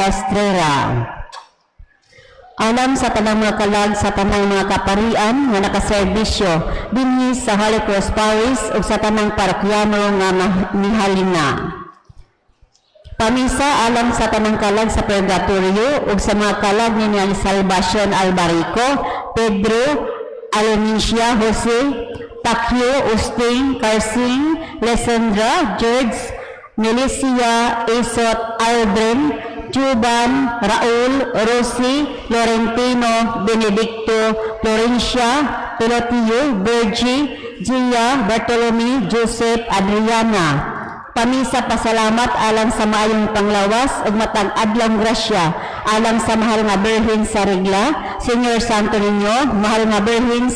Estrella. Alam sa tanang mga kalag sa tanang mga kaparian nga nakaserbisyo dinhi sa Holy Cross Parish ug sa tanang parokyano nga mihalina. Pamisa alam sa tanang kalag sa Purgatorio ug sa mga kalag ni Salvacion Albarico, Pedro, Aloysia, Jose, Takyo, Usting, Karsing, Lesandra, George, Melicia, Isot, Aldrin, Juban, Raul, Rossi, Florentino, Benedicto, Florencia, Pelotio, Bergie, Gia, Bartolome, Joseph, Adriana. Pamisa pasalamat alang sa maayong panglawas ug matag adlawng grasya alang sa mahal nga Birhen sa Regla, Senior Santo Niño, mahal nga Birhen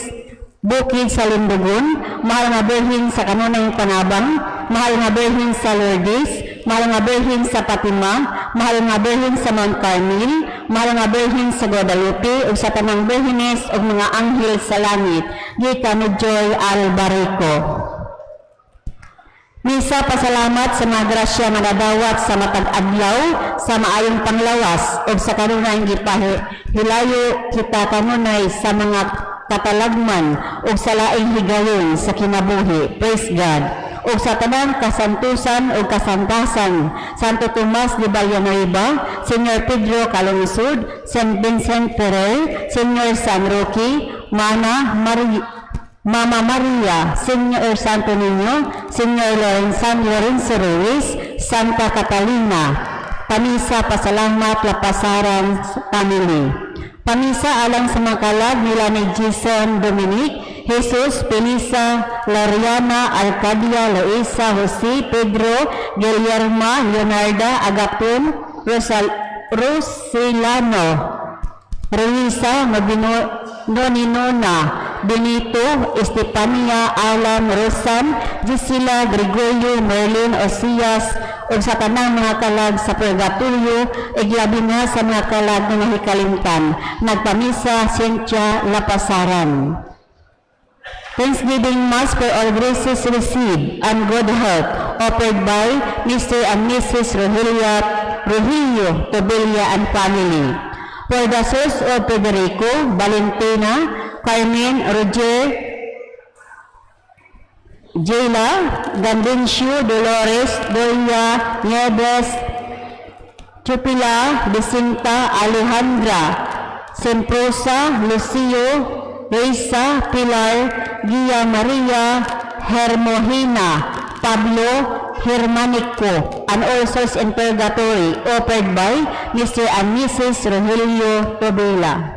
Bukid sa Lindugon, mahal nga Birhen sa Kanunay Panabang, mahal nga Birhen sa Lourdes, mahal nga Birhen sa Fatima, mahal nga Birhen sa Mount Carmel, mahal nga Birhen sa Guadalupe ug sa tanang Birhenes ug mga anghel sa langit, gikan ni Joy Albarico. Misa pasalamat sa mga grasya nga nadawat sa matag adlaw sa maayong panglawas ug sa kanunay gipahilayo kita kanunay sa mga katalagman ug sa laing higayon sa kinabuhi. Praise God. Ug sa tanang kasantusan ug kasantasan, Santo Tomas de Villanueva, Senior Pedro Calungsod, St. Vincent Ferrer, Senior San Roque, Mama Maria, Senior Santo Niño, Senior Lorenzo Ruiz, Santa Catalina. Pamisa pasalamat lapasaran family. Pamisa alang sa mga kalag nila ni Jason Dominic, Jesus, Felisa, Loriana, Arcadia, Loisa, Jose, Pedro, Guillermo, Leonarda, Agapon, Rosilano, Ruisa, Noninona, Benito, Estefania, Alan, Rosan, Gisela, Gregorio, Merlin, Osias, ug sa tanang mga kalag sa Purgatorio, iglabi na sa mga kalag nga hikalimtan. Nagpamisa, Cynthia Lapasaran. Thanksgiving Mass for all graces received and good health offered by Mr. and Mrs. Rogelio Tobilla and family. For the souls of Federico, Valentina, Carmen, Roger, Jayla, Gandencio, Dolores, Doria, Nieves, Chupila, Jacinta, Alejandra, Semprosa, Lucio, Reisa, Pilar, Gia Maria, Hermogena, Pablo, Hermanico, and all souls in purgatory offered by Mr. and Mrs. Rogelio Tobilla.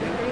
diri.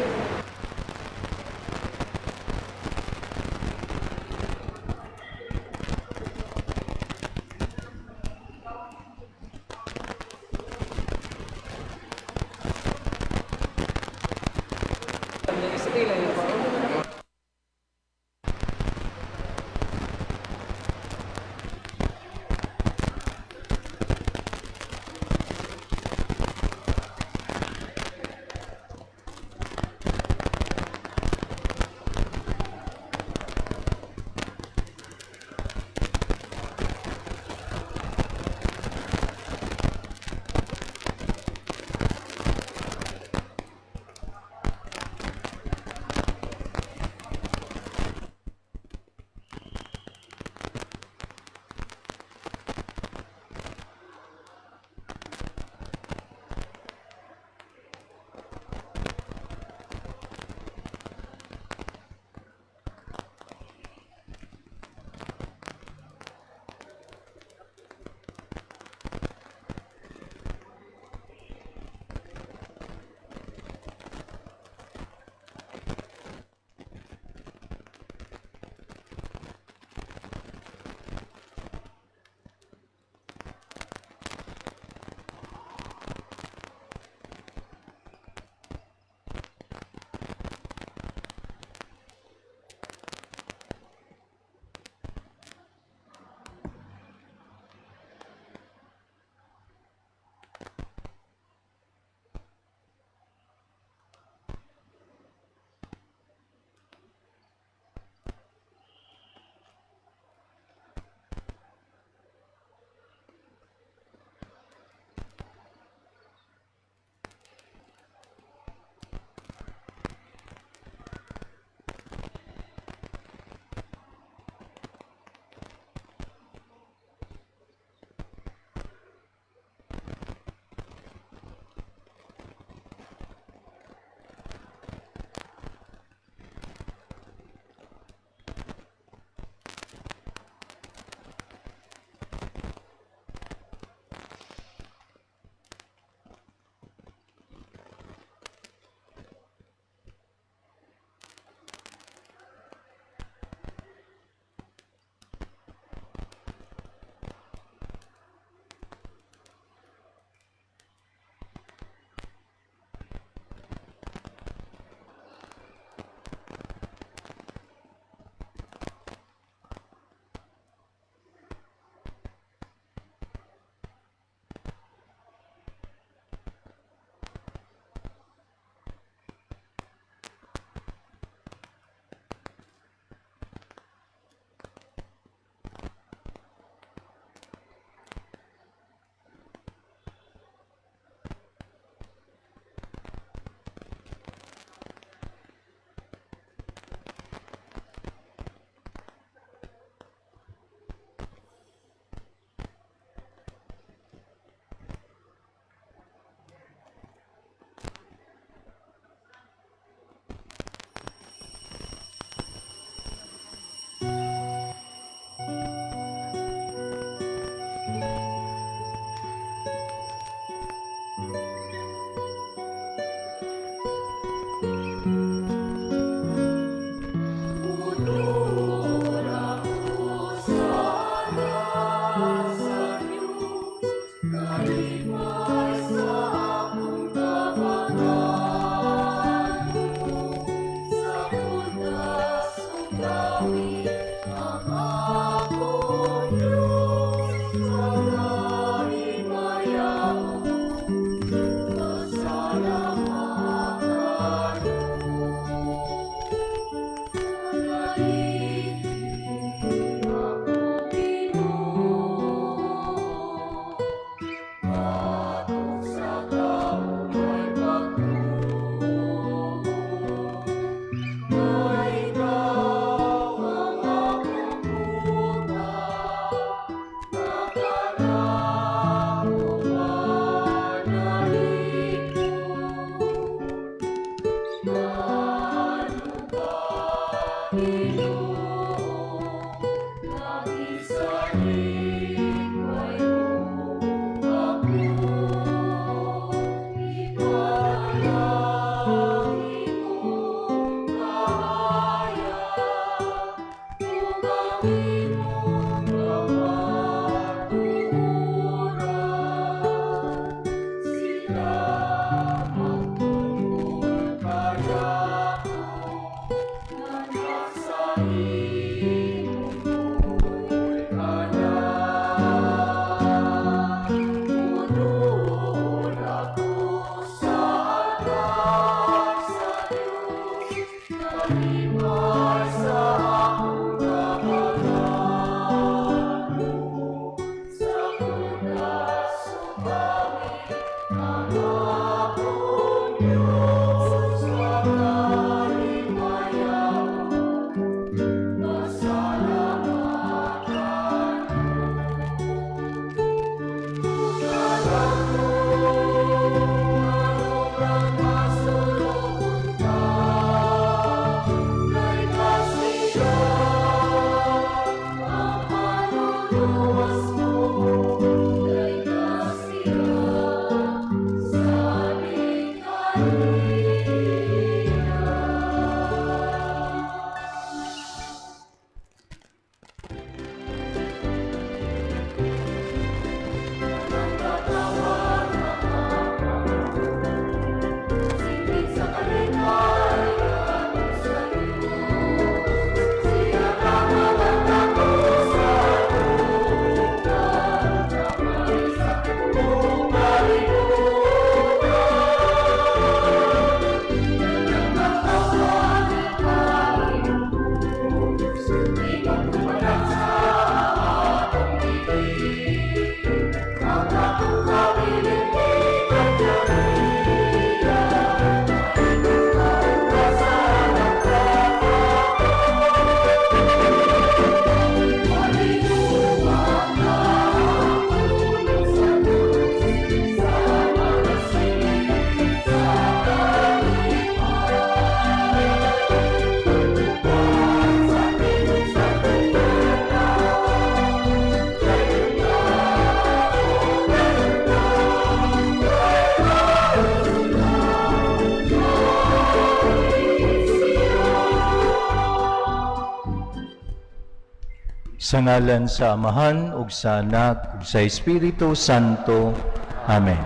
Sa ngalan sa Amahan, ug sa Anak, ug sa Espiritu Santo. Amen.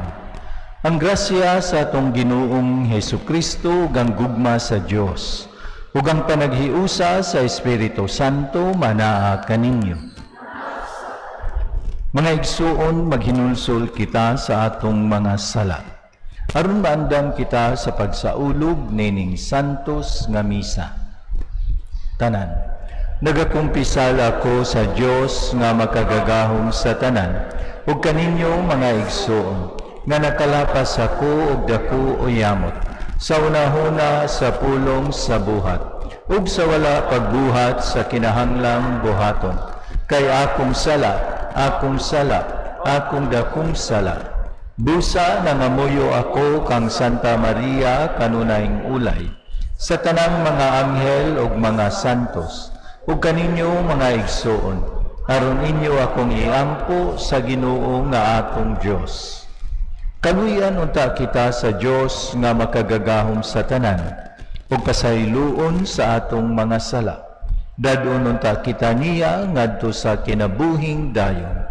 Ang grasya sa atong Ginoong Hesukristo, ug ang gugma sa Dios, ug ang panaghiusa sa Espiritu Santo, manaa kaninyo. Mga igsuon, maghinulsol kita sa atong mga sala, aron maandam kita sa pagsaulog nining santos nga misa. Tanan. Nagakumpisal ako sa Dios nga makagagahom sa tanan, ug kaninyo mga igsuon, nga nakalapas ako og dako o yamot, sa unahuna sa pulong sa buhat, ug sa wala pagbuhat sa kinahanglang buhaton. Kay akong sala, akong dakong sala. Busa nangamuyo ako kang Santa Maria kanunayng ulay, sa tanang mga anghel ug mga santos, ug kaninyo mga igsuon, aron inyo akong iampo sa Ginoo nga atong Dios. Kaluyan unta kita sa Dios nga makagagahom sa tanan, ug pasayloon sa atong mga sala. Dadon unta kita niya ngadto sa kinabuhing dayon.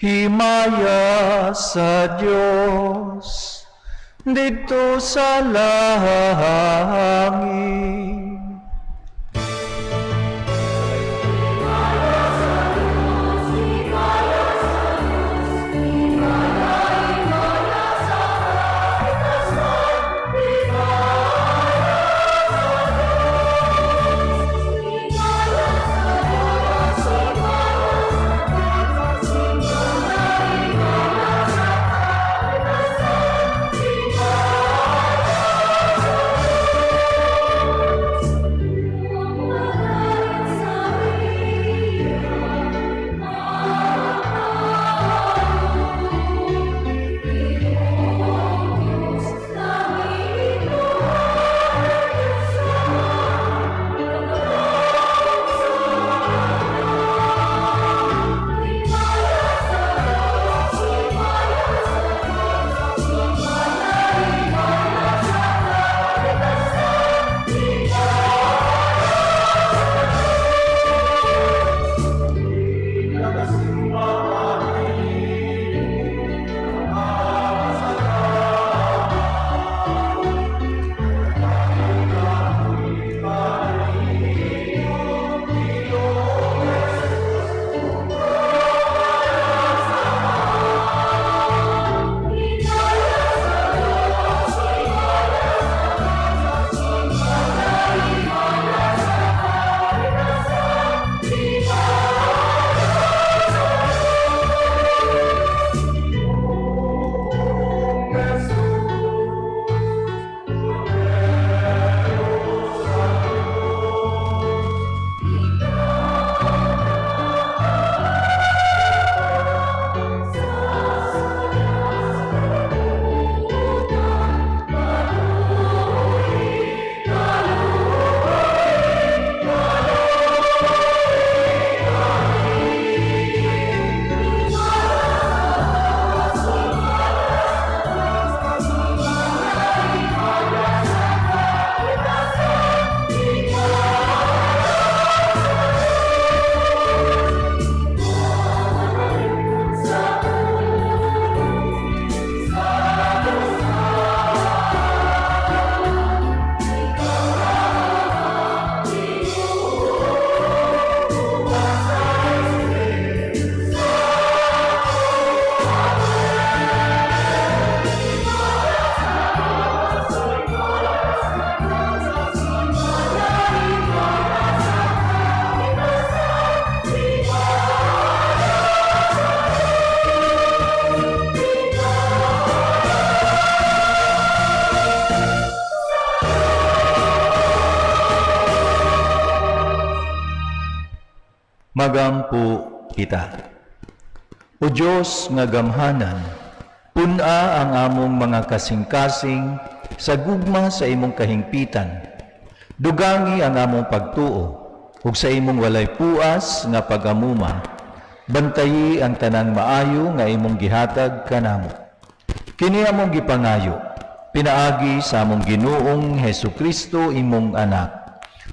Himaya sa Dios dito sa langit. Magampo kita. O Diyos nga gamhanan, puna ang among mga kasing-kasing sa gugma sa imong kahingpitan. Dugangi ang among pagtuo, ug sa imong walay puas nga pagamuma. Bantayi ang tanang maayo nga imong gihatag kanamo. Kini among gipangayo, pinaagi sa among Ginoong Hesukristo imong anak.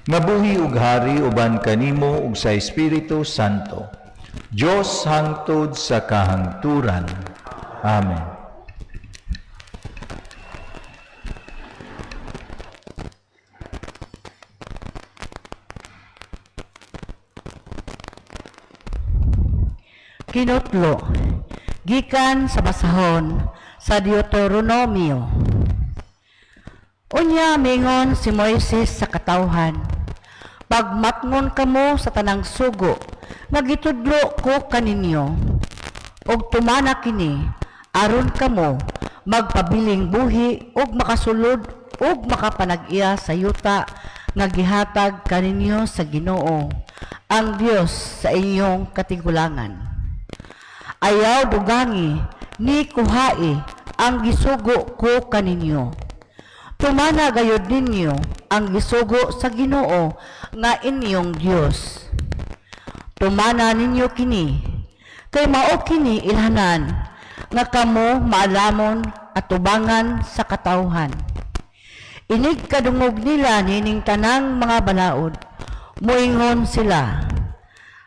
Mabuhi ug hari uban kanimo ug sa Espiritu Santo. Diyos hangtod sa kahangturan. Amen. Kinutlo, gikan sa basahon sa Deuteronomio. Unya mingon si Moises sa katawhan, pagmatngon kamo sa tanang sugo, nagitudlo ko kaninyo, og tumana kini, aron kamo, magpabiling buhi, og makasulod, og makapanag-iya sa yuta, nga gihatag kaninyo sa Ginoo, ang Dios sa inyong katigulangan. Ayaw dugangi, ni kuhai, ang gisugo ko kaninyo. Tumana gayud ninyo ang gisugo sa Ginoo nga inyong Dios. Tumana ninyo kini, kay mao kini ilhanan nga kamo maalamon at tubangan sa katawhan. Inig kadungog nila nining tanang mga balaod, muingon sila.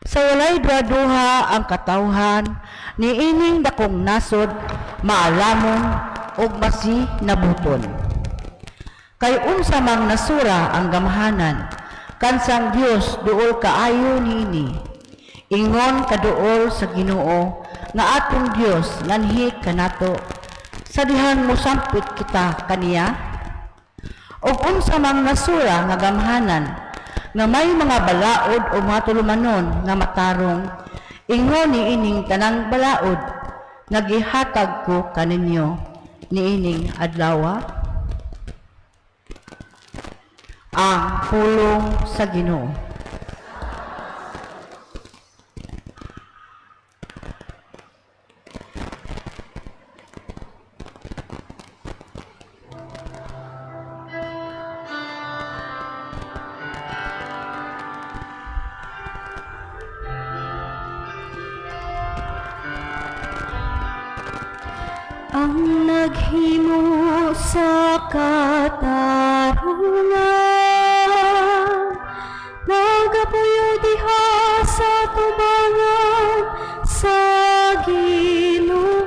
Sa walay duha-duha ang katawhan, niining dakong nasod, maalamon og basi nabuton. Kay unsa mang nasura ang gamhanan, kansang Dios duol kaayo nini. Ingon kaduol sa Ginoo nga atong Dios nganhi kanato. Sa dihang mosampit kita kaniya. Og unsa mang nasura nga gamhanan, nga may mga balaod o mga tulumanon nga matarong, ingon niining tanang balaod, nagihatag ko kaninyo niining adlaw. Ang pulong sa Ginoo. Ang naghimo sa katarungan, nagapuyo diha sa tubangan sa Ginoo.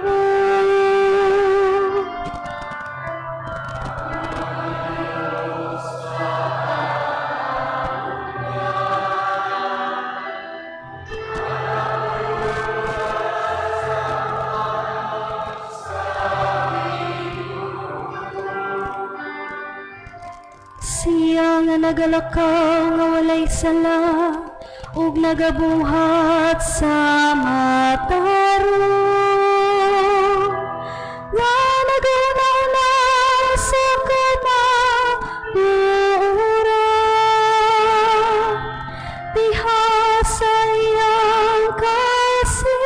Siya nga nagalakaw nga walay sala, ug nagabuhat sa matarong, nga naguna-una sa kamaluran, diha sa iyang kasing-kasing,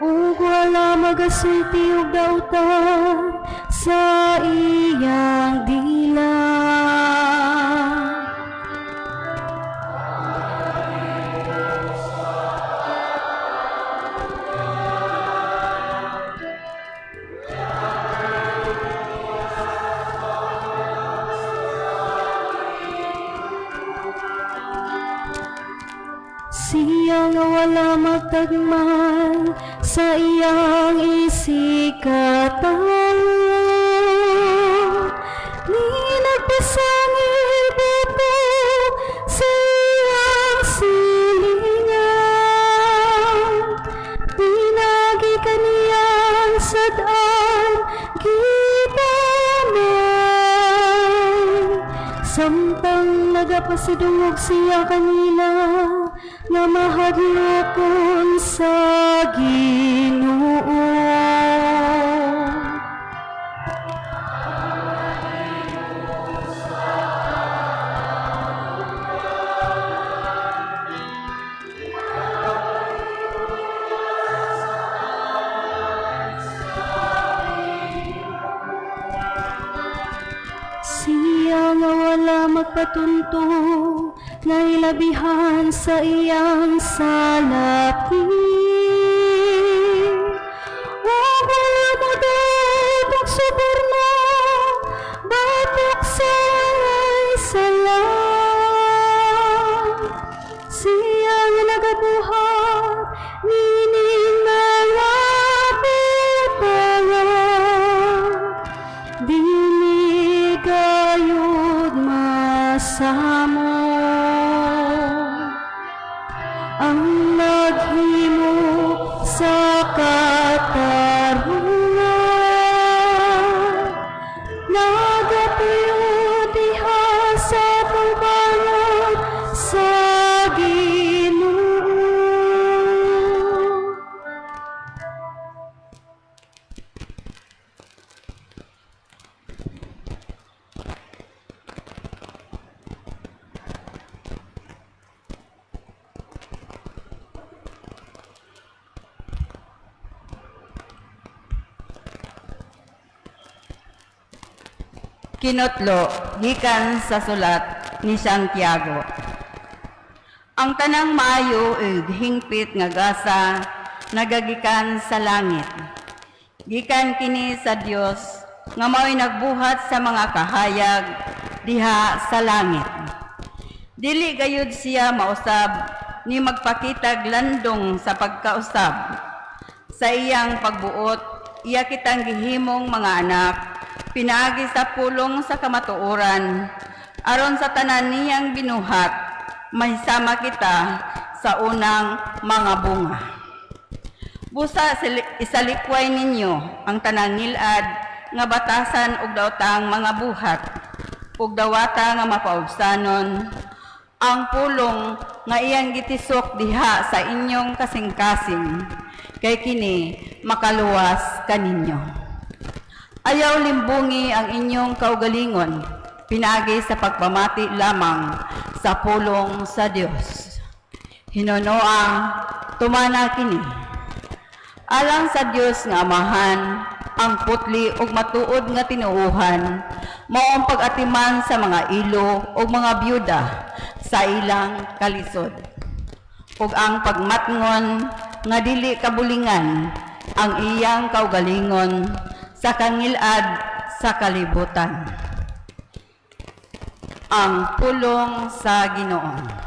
ug wala magasulti ug dautan sa iyang dila. Siya nga wala magtagman sa iyang isikatan, ni nagpasangil buto sa iyang silingan, pinagi kaniyang sadaan gitamay, samtang nagapasidungog siya kanila, nga mahadlokon sa Ginoo. nagpatuntong nga ilabihan sa iyang salapi. Wala mo datong suborno, batok sa salam. Siyang nagabuhat, nining mga bitawan. Dili gayud masamo ang naghimo sa katarungan. Nagatuyo diha sa pagbangon sa Ginoo. Kinotlo, gikan sa sulat ni Santiago. Ang tanang maayo ug hingpit nga gasa nagagikan sa langit. Gikan kini sa Dios nga mao'y nagbuhat sa mga kahayag diha sa langit. Dili gayud siya mausab ni magpakitag landong sa pagkausab. Sa iyang pagbuot, iya kitang gihimong mga anak, pinaagi sa pulong sa kamatuoran, aron sa tanan niyang binuhat, mahisama kita sa unang mga bunga. Busa isalikway ninyo ang tanang ngilad nga batasan ug daotang mga buhat, ug dawata nga mapaubsanon, ang pulong nga iyang gitisok diha sa inyong kasing-kasing, kay kini makaluwas kaninyo. Ayaw limbungi ang inyong kaugalingon, pinagi sa pagpamati lamang sa pulong sa Dios. Hinunoa, tumana kini. Alang sa Dios nga Amahan, ang putli ug matuod nga tinuuhan, maong pag-atiman sa mga ilo ug mga byuda sa ilang kalisod. Ug ang pagmatngon nga dili kabulingan ang iyang kaugalingon sa kangilad sa kalibutan. Ang pulong sa Ginoo.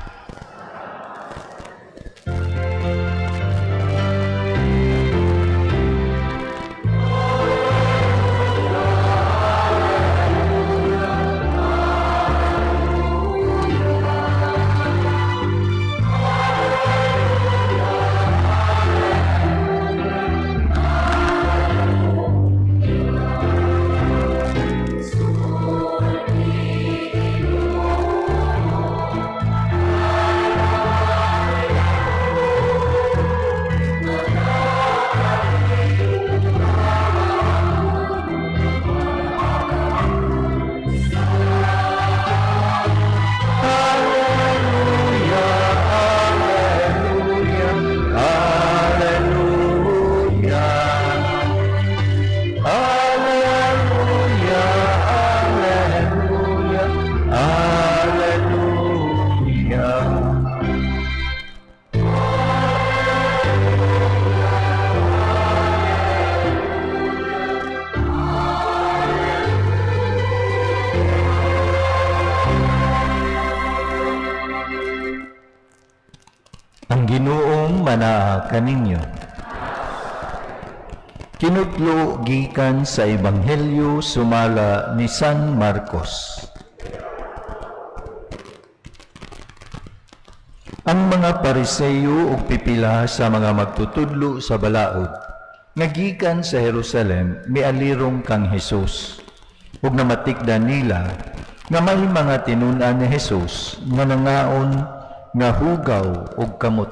Ang Ginoong manaa kaninyo. Kinutlo gikan sa Ebanghelyo sumala ni San Marcos. Ang mga Pariseo ug pipila sa mga magtutudlo sa balaod nagikan sa Jerusalem mialirong kang Hesus. Ug namatikdan nila nga may mga tinun-an ni Hesus nga nangaon nga hugaw ug kamot.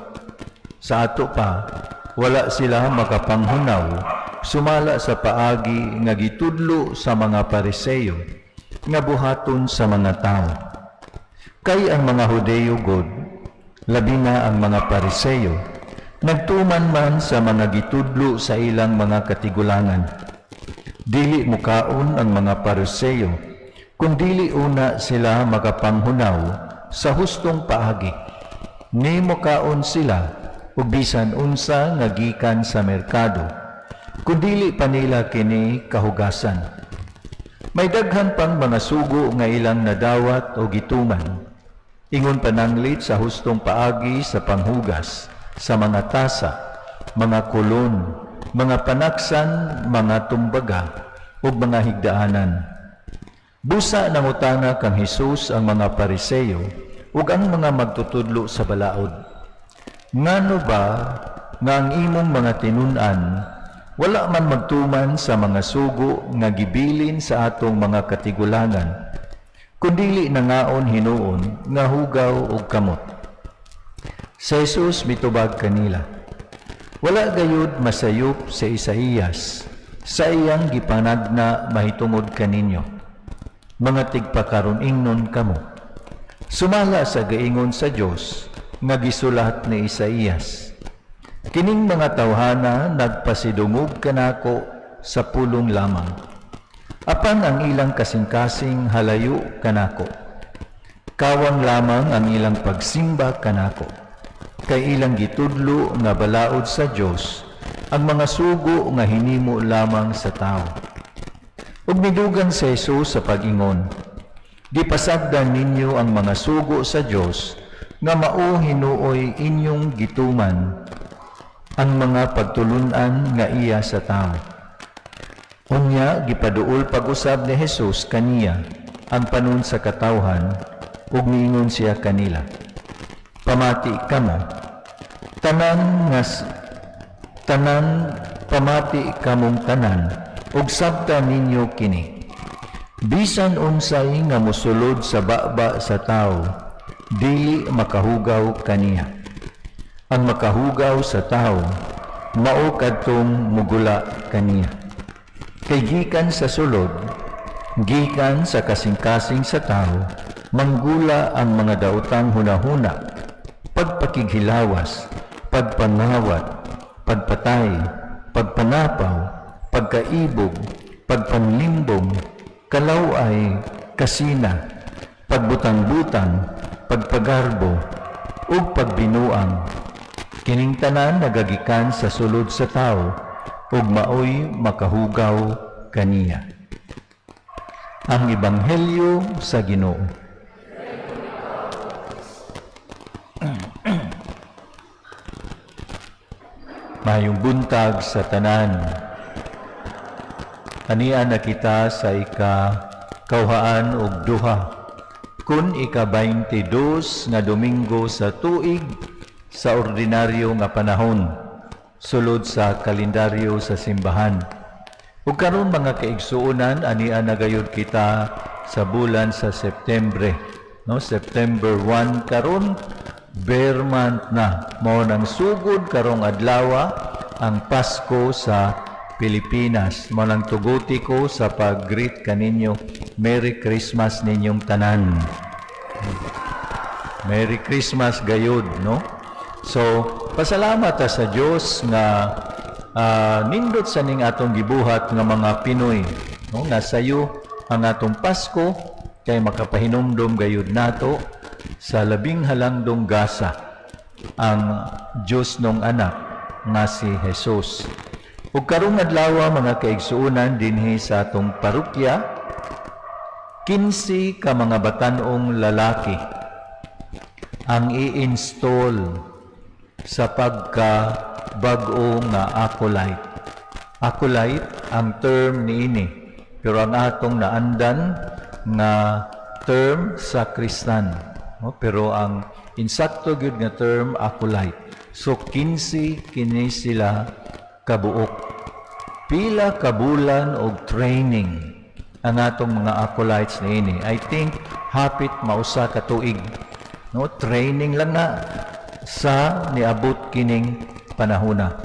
Sa ato pa, wala sila makapanghunaw, sumala sa paagi nga gitudlo sa mga Pariseo, nga buhaton sa mga tao. Kay ang mga Hudeo god, labi na ang mga Pariseo, nagtuman man sa mga gitudlo sa ilang mga katigulangan. Dili mukaon ang mga Pariseo, kung dili una sila makapanghunaw sa hustong paagi. Nimo kaon sila ug bisan unsa nga gikan sa merkado, kung dili pa nila kini kahugasan. May daghan pang mga sugo nga ilang nadawat o gituman. Ingon pananglit sa hustong paagi sa panghugas, sa mga tasa, mga kulon, mga panaksan, mga tumbaga, o mga higdaanan. Busa nangutana kang Hesus ang mga Pariseyo ug ang mga magtutudlo sa balaod. Ngano ba nga ang imong mga tinun-an wala man magtuman sa mga sugo nga gibilin sa atong mga katigulangan, kundili nangaon hinuon nga hugaw ug kamot. Sa Jesus mitubag kanila, wala gayud masayop sa Isaías sa iyang gipanagna mahitungod kaninyo, mga tigpakaron ingnon kamo. Sumala sa gaingon sa Dios nga gisulat ni Isaías, kining mga tawhana nagpasidungog kanako sa pulong lamang, apan ang ilang kasing-kasing halayo kanako. Kawang lamang ang ilang pagsimba kanako, kay ilang gitudlo nga balaod sa Dios ang mga sugo nga hinimo lamang sa tao. Ug midugan sa Jesus sa pag-ingon, di pasagdan ninyo ang mga sugo sa Dios nga mao hinuoy inyong gituman ang mga pagtulunan nga iya sa tao. Unya gipaduol pag-usab ni Jesus kaniya ang panon sa katawhan ug niingon siya kanila, pamati kamo, pamati kamong tanan ug sabta ninyo kini. Bisan unsay nga mosulod sa baba sa tao, dili makahugaw kaniya. Ang makahugaw sa tao, mao kadtong mugula kaniya. Kay gikan sa sulod, gikan sa kasing-kasing sa tao, manggula ang mga daotang hunahuna, pagpakighilawas, pagpangawat, pagpatay, pagpanapaw, pagkaibog, pagpanlimbong, kalaway, kasina, pagbutang-butang, pagpagarbo, ug pagbinuang. Kining tanan nagagikan sa sulod sa tao, ug maoy makahugaw kaniya. Ang Ebanghelyo sa Ginoo. Mayong buntag sa tanan. Ania na kita sa ika-kauhaan og duha. Kun ika-22 nga Domingo sa tuig sa ordinaryo nga panahon, sulod sa kalendaryo sa simbahan. Ug karon mga kaigsuonan, ania na gayud kita sa bulan sa Septembre, no? September 1 karon, bear month na. Mao nang sugod karong adlaw ang Pasko sa Pilipinas. Mao nang tuguti ko sa pag-greet kaninyo, Merry Christmas ninyong tanan. Merry Christmas gayud, no? So, pasalamat sa Dios nga nindot sa ning atong gibuhat nga mga Pinoy, no? Nga sayo ang atong Pasko kay makapahinumdom gayud nato sa labing halandong gasa ang Dios nung anak nga si Jesus. Ug karong adlaw mga kaigsuonan dinhi sa atong parokya, 15 ka mga batanong lalaki ang i-install sa pagka-bag-o nga acolyte. Acolyte ang term niini, pero ang atong naandan nga term sakristan, no? Pero ang insakto gyud nga term acolyte. So 15 kini sila kabuok. Pila ka bulan og training ang atong mga acolytes niini. I think hapit mausa ka tuig, no? Training lang na sa niabot kining panahona.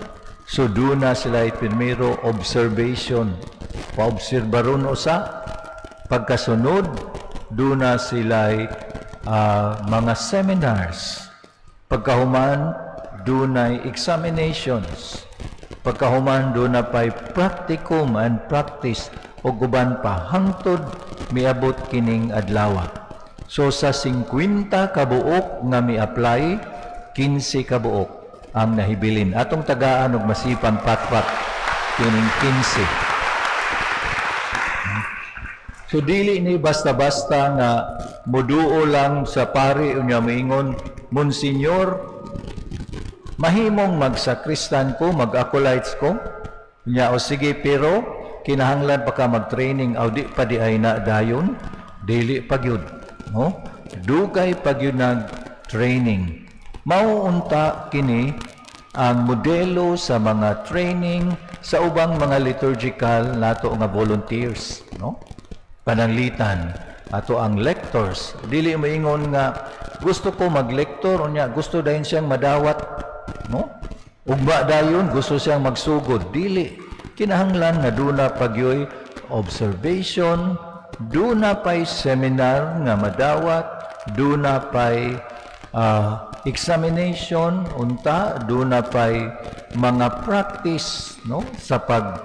So doon na sila primero observation, paobserbaron usa, pagkasunod doon na sila mga seminars, pagkahuman doon na examinations, pagkahuman doon na pa'y practicum and practice o guban pa hangtod miabot kining adlaw. So sa 50 ka buok nga mi-apply, 15 ka buok ang nahibilin. Atong tagaan og masipang patpat kining 15. So dili ni basta-basta nga moduo lang sa pari unya moingon, Monsignor, mahimong magsakristan ko, mag-acolytes ko. Unya o sige, pero kinahanglan pa ka mag-training aw di pa di ay na dayon, dili pa gyud, no? Dugay pa gyud nag training. Mauunta kini ang modelo sa mga training sa ubang mga liturgical nato nga volunteers, no? Pananglitan ato ang lectors, dili moingon nga gusto ko mag-lector unya gusto dayon siyang madawat, no? Ugba dayon gusto siyang magsugod, dili. Kinahanglan nga duna pagyoy observation, duna pay seminar nga madawat, duna pay examination unta, duna pay mga practice, no, sa pag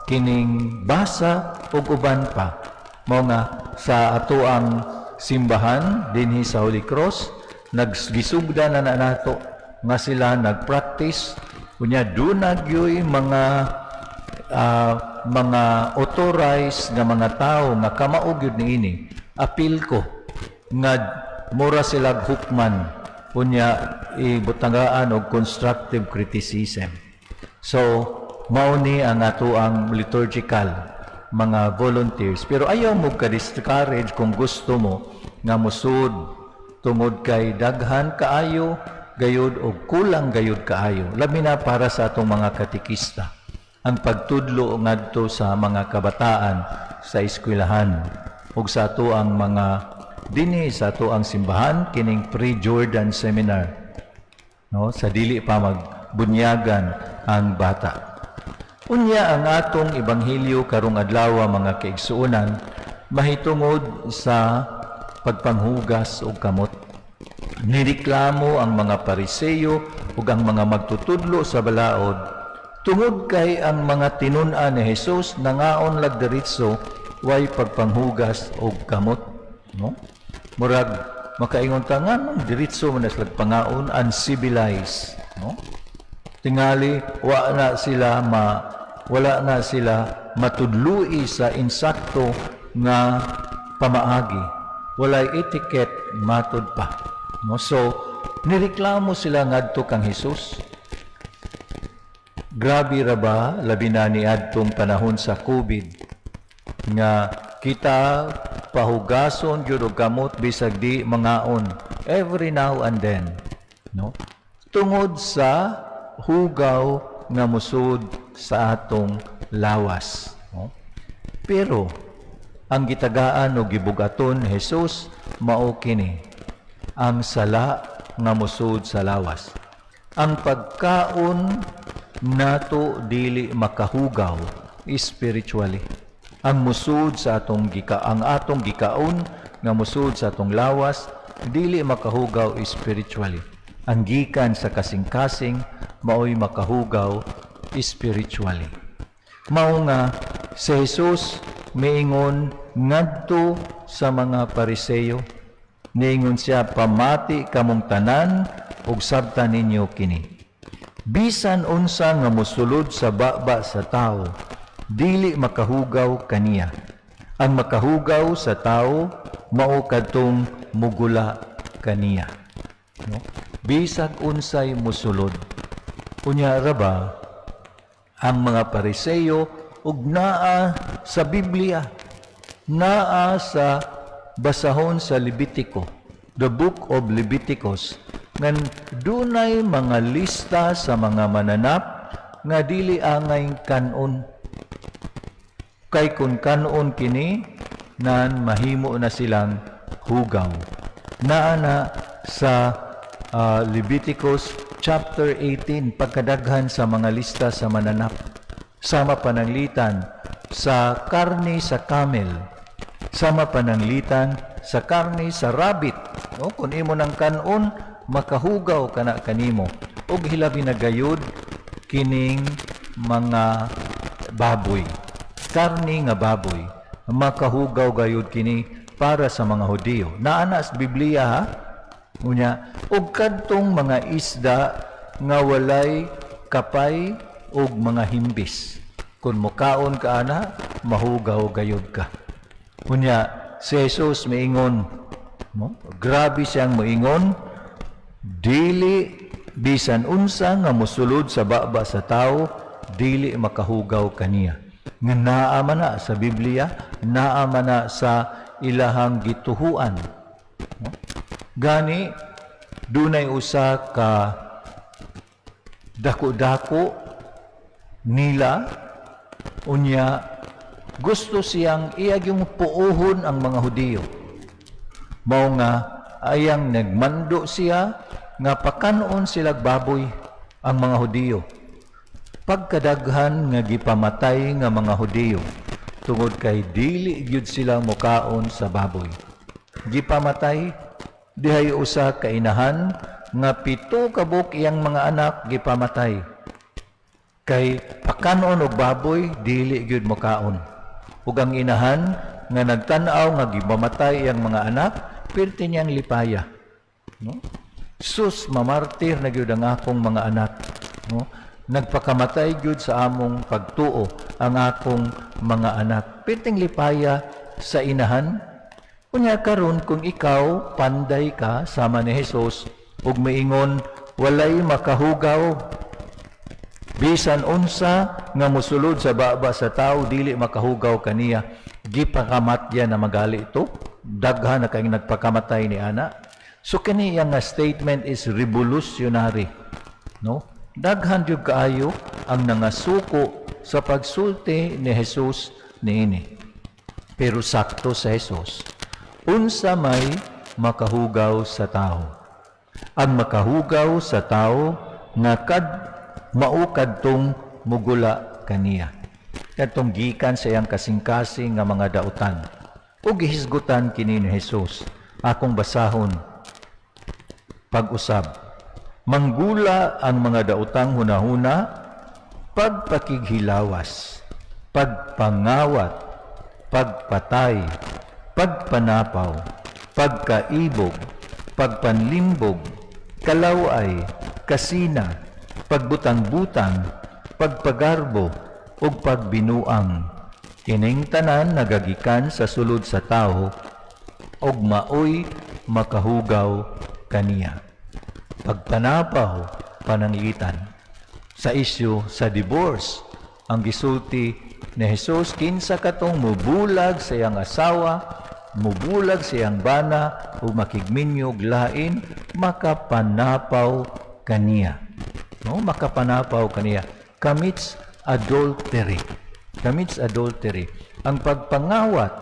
kining basa ug uban pa. Mao nga sa ato ang simbahan dinhi sa Holy Cross, naggisugda na nato nga sila nagpractice unya duna gyoy mga authorized nga mga tao nga kamao gyud niini. Apil ko nga mura sila hukman unya ibutangaan og constructive criticism. So mao ni ang ato ang liturgical mga volunteers. Pero ayaw mo ka-discourage kung gusto mo nga musud tungod kay daghan kaayo gayud o kulang gayud kaayo. Labi na para sa atong mga katikista ang pagtudlo ngadto sa mga kabataan sa eskwelahan ug sa ato ang mga dinhi sa ato ang simbahan kining pre-Jordan seminar, no, sa dili pa magbunyagan ang bata. Unya ang atong ebanghelyo karong adlaw mga kaigsuonan mahitungod sa pagpanghugas og kamot. Nireklamo ang mga Pariseyo ug ang mga magtutudlo sa balaod tungod kay ang mga tinun-an ni Jesus nangaon lag diretso way pagpanghugas og kamot, no? Murag makaingon ta nga diretso man sila pangaon uncivilized, no? Tingali wala na sila matudlui sa insakto nga pamaagi. Walay etiquette matud pa. No? So, nireklamo sila ngadto kang Jesus. Grabe ra ba labi na ni adtong panahon sa COVID nga kita pahugason gyud og kamot bisag di mangaon every now and then, no? Tungod sa hugaw nga musud sa atong lawas, no? Pero ang gitagaan o gibugaton Jesus mao kini ang sala nga musud sa lawas. Ang pagkaon nato dili makahugaw spiritually. Ang musud sa atong atong gikaon nga musud sa atong lawas dili makahugaw spiritually. Ang gikan sa kasing-kasing mao'y makahugaw spiritually. Mao nga si Jesus miingon ngadto sa mga Pariseyo, niingon siya, pamati kamong tanan ug sabtan ninyo kini. Bisan unsa nga mosulod sa baba sa tao, dili makahugaw kaniya. Ang makahugaw sa tao mao kadtong mugula kaniya, no? Bisag unsay mosulod. Unya ra ba ang mga Pariseyo ug naa sa Biblia, naa sa basahon sa Levitico, the book of Leviticus, ngan dunay mga lista sa mga mananap nga dili angay kanon. Kay kun kanon kini nan mahimo na silang hugaw. Naa na sa Leviticus chapter 18 pagkadaghan sa mga lista sa mananap. Sama pananglitan sa karne sa camel, sama pananglitan sa karne sa rabbit, no? Kung imo ng kanon makahugaw kana kanimo. Og hilabi na gayud kining mga baboy, karni nga baboy, makahugaw gayud kini para sa mga Hudiyo. Naana sa Biblia ha? Unya, ug kadtong mga isda nga walay kapay ug mga himbis. Kung mukaon ka ana, mahugaw gayud ka. Unya, si Jesus maingon, no? Grabe siyang moingon, dili bisan unsa nga mosulod sa baba sa tao, dili makahugaw kaniya. Nga naa man na sa Biblia, naa man na sa ilahang gituhuan. No? Gani, dunay usa ka dako-dako nila, unya gusto siyang iyagyong puuhon ang mga Hudiyo. Mao nga ayang nagmando siya nga pakanon sila baboy ang mga Hudiyo. Pagkadaghan nga gipamatay nga mga Hudiyo tungod kay dili gyud sila mukaon sa baboy. Gipamatay dihay usa ka inahan nga 7 kabuk iyang mga anak gipamatay. Kay pakanon og baboy dili gyud mukaon. Ug ang inahan nga nagtan-aw nga gipamatay iyang mga anak, pirti niyang lipaya. No? Sus, mamartir na gyud ang akong mga anak. No? Nagpakamatay gyud sa among pagtuo ang akong mga anak. Pirting lipaya sa inahan. Unya karon kung ikaw panday ka sama ni Jesus ug maingon walay makahugaw bisan unsa nga mosulod sa baba sa tao dili makahugaw kaniya, gipakamatya na magali ito, daghan na kay nagpakamatay ni ana. So kani nga statement is revolutionary, no? Daghan jud kaayo ang nangasuko sa pagsulti ni Jesus niini. Pero sakto sa Jesus, unsa may makahugaw sa tao. Ang makahugaw sa tao nga maukad tong mugula kaniya. Kadtong gikan sa iyang kasing-kasing nga mga dautan. Ug gihisgutan kini ni Jesus. Akong basahon pag-usab. Manggula ang mga daotang hunahuna, pagpakighilawas, pagpangawat, pagpatay, pagpanapaw, pagkaibog, pagpanlimbog, kalaway, kasina, pagbutang-butang, pagpagarbo, ug pagbinuang. Kining tanan nagagikan sa sulod sa tao, ug maoy makahugaw kaniya. Pagpanapaw, pananglitan. Sa isyu sa divorce, ang gisulti ni Jesus kinsa katong mubulag sa iyang asawa, mubulag sa iyang bana, o makigminyog lain, makapanapaw kaniya. No, makapanapaw kaniya. Commits adultery. Commits adultery. Ang pagpangawat,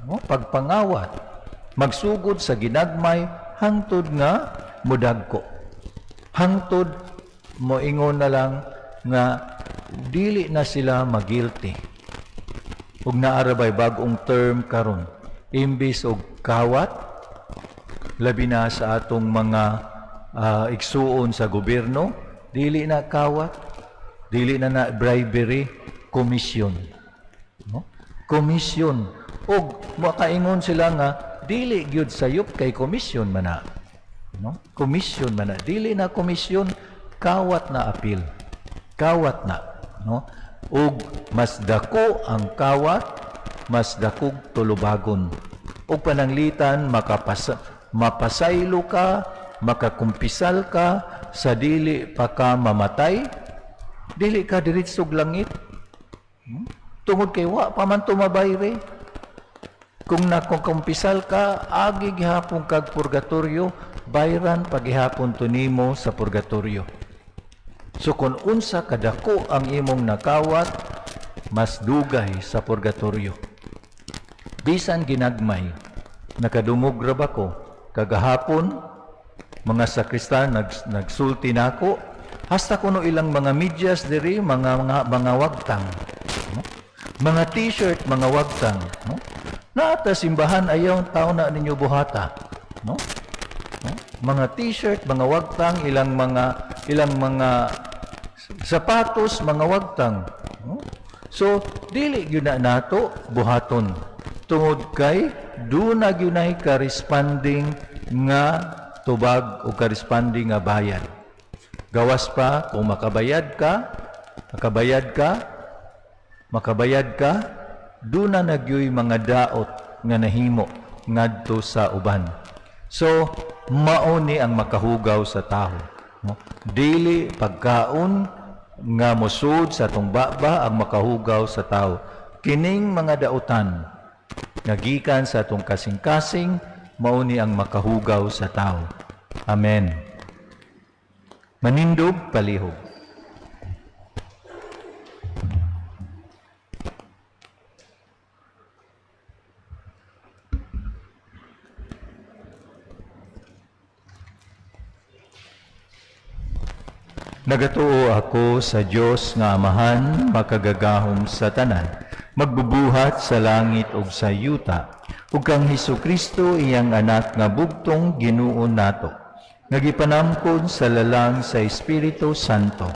no, pagpangawat, magsugod sa ginagmay hangtod nga mudagko. Hangtod moingon na lang nga dili na sila magilty. Ug naarabay bagong term karon, imbis og kawat, labi na sa atong mga igsuon sa gobyerno, dili na kawat, dili na bribery, komisyon. No? Komisyon. Og makaingon sila nga dili gyud sayop kay komisyon man na. No? Komisyon man na. Dili na komisyon, kawat na apil. Kawat na. No? Ug mas dako ang kawat, mas dakog tulubagon. Ug pananglitan mapasaylo ka, makakumpisal ka sa dili pa ka mamatay, dili ka diritsog langit. Tungod kay wa pa man tumabayre. Kung nakukumpisal ka, agi gihapon kag purgatorio, bayran pagihapon to nimo sa purgatorio. So kung unsa kadako ang imong nakawat, mas dugay sa purgatorio. Bisan ginagmay, nakadumog ra ba ko kagahapon, mga sakristan nagsulti nako, hasta kuno ilang mga medyas diri, mga wagtang, no? Mga t-shirt, mga wagtang, no? Naata simbahan ayaw tao na ninyo buhata, no? No? Mga t-shirt, mga wagtang, ilang mga sapatos, mga wagtang, no? So, dili yun na nato buhaton. Tungod kay, doon na yun ay corresponding nga tubag o corresponding nga bayad. Gawas pa, kung makabayad ka, doon na nagyoy mga daot nga nahimo ngadto sa uban. So, mauni ang makahugaw sa tao. No? Dili pagkaon nga musud sa atong baba ang makahugaw sa tao. Kining mga dautan nga gikan sa atong kasing-kasing mauni ang makahugaw sa tao. Amen. Manindog palihog. Nagatuo ako sa Dios nga Amahan, makagagahom sa tanan, magbubuhat sa langit ug sa yuta, ug kang Hesukristo iyang anak nga bugtong Ginoo nato, nagipanamkod sa lalang sa Espiritu Santo,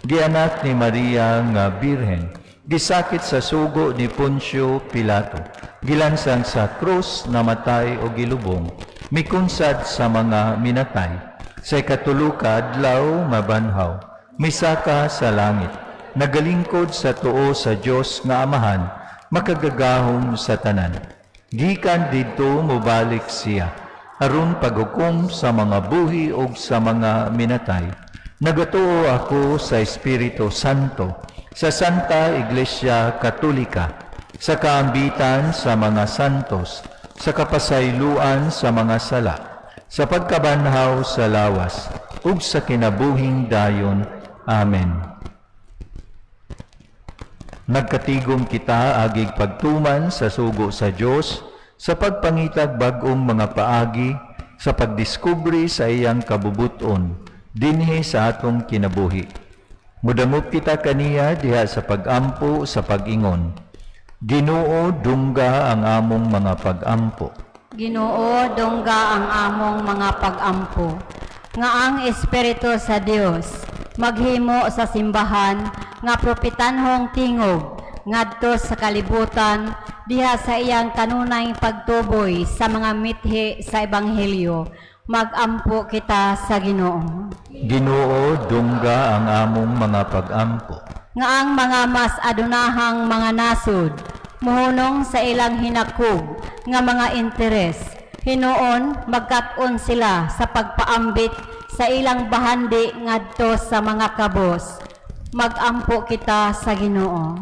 gianak ni Maria nga Birhen, gisakit sa sugo ni Poncio Pilato, gilansang sa krus, namatay o gilubong, mikunsad sa mga minatay, sa ikatulo ka adlaw mabanhaw, misaka sa langit, nagalingkod sa tuo sa Dios nga Amahan, makagagahom sa tanan. Gikan didto mobalik siya, aron paghukom sa mga buhi ug sa mga minatay. Nagatuo ako sa Espiritu Santo, sa Santa Iglesia Katolika, sa kaambitan sa mga santos, sa kapasayloan sa mga sala, sa pagkabanhaw sa lawas, ug sa kinabuhing dayon. Amen. Nagkatigom kita agig pagtuman sa sugo sa Dios, sa pagpangitag bag-ong mga paagi, sa pagdiskubre sa iyang kabubuton, dinhi sa atong kinabuhi. Mudamot kita kaniya diha sa pagampo sa pag-ingon. Ginoo, dungga ang among mga pagampo. Ginoo, dongga ang among mga pag-ampo. Nga ang Espiritu sa Dios maghimo sa simbahan nga propitanhong tingog ngadto sa kalibutan diha sa iyang kanunay pagtuboy sa mga mithi sa ebanghelyo. Mag-ampo kita sa Ginoo. Ginoo, dungga ang among mga pagampo. Nga ang mga mas adunahang mga nasod muhunong sa ilang hinakog nga mga interes. Hinuon magkat-on sila sa pagpaambit sa ilang bahandi ngadto sa mga kabos. Mag-ampo kita sa Ginoo.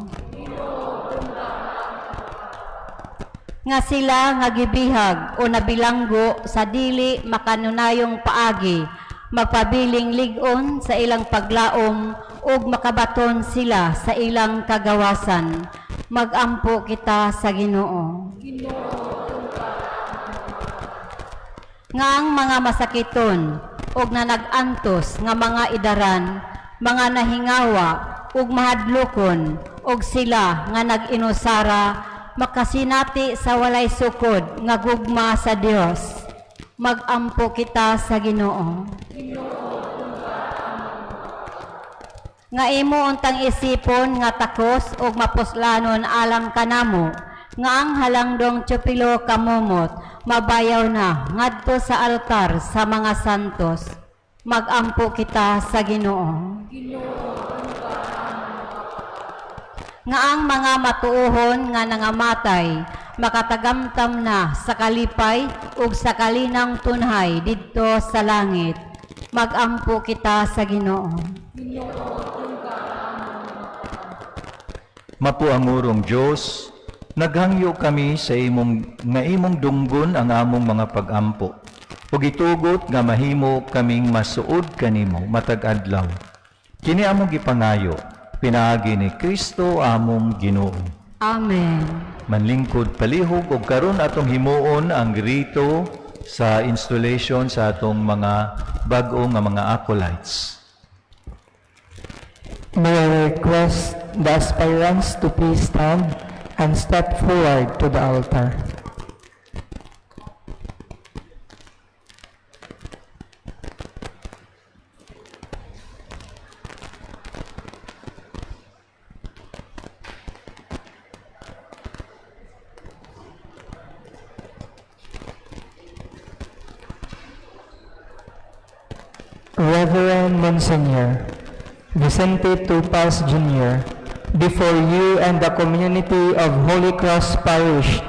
Nga sila nga gibihag o nabilanggo sa dili makanunayong paagi, magpabiling ligon sa ilang paglaom ug makabaton sila sa ilang kagawasan. Mag-ampo kita sa Ginoo. Nga ang mga masakiton ug na nag-antos nga mga idaran, mga nahingawa ug mahadlokon ug sila nga nag-inusara, makasinati sa walay sukod nga gugma sa Dios. Mag-ampo kita sa Ginoo. Nga imo untang isipon nga takos ug mapuslanon alang kanamo, nga ang halangdong tiyopilo kamumot, mabayaw na ngadto sa altar sa mga santos. Mag-ampo kita sa Ginoo. Nga ang mga matuohon nga nangamatay, makatagamtam na sa kalipay ug sa kalinang tunhay didto sa langit. Mag-ampo kita sa Ginoo. Mapuangurong Diyos, naghangyo kami sa imong dunggon ang among mga pagampo. Ug itugot nga mahimo kaming masuod kanimo matag adlaw. Kini among gipangayo, pinaagi ni Kristo among Ginoo. Amen. Manlingkod palihog ug karon atong himuon ang rito sa installation sa atong mga bag-o nga mga acolytes. May I request the aspirants to please stand and step forward to the altar. Reverend Monsignor Vicente Tupas Jr., before you and the community of Holy Cross Parish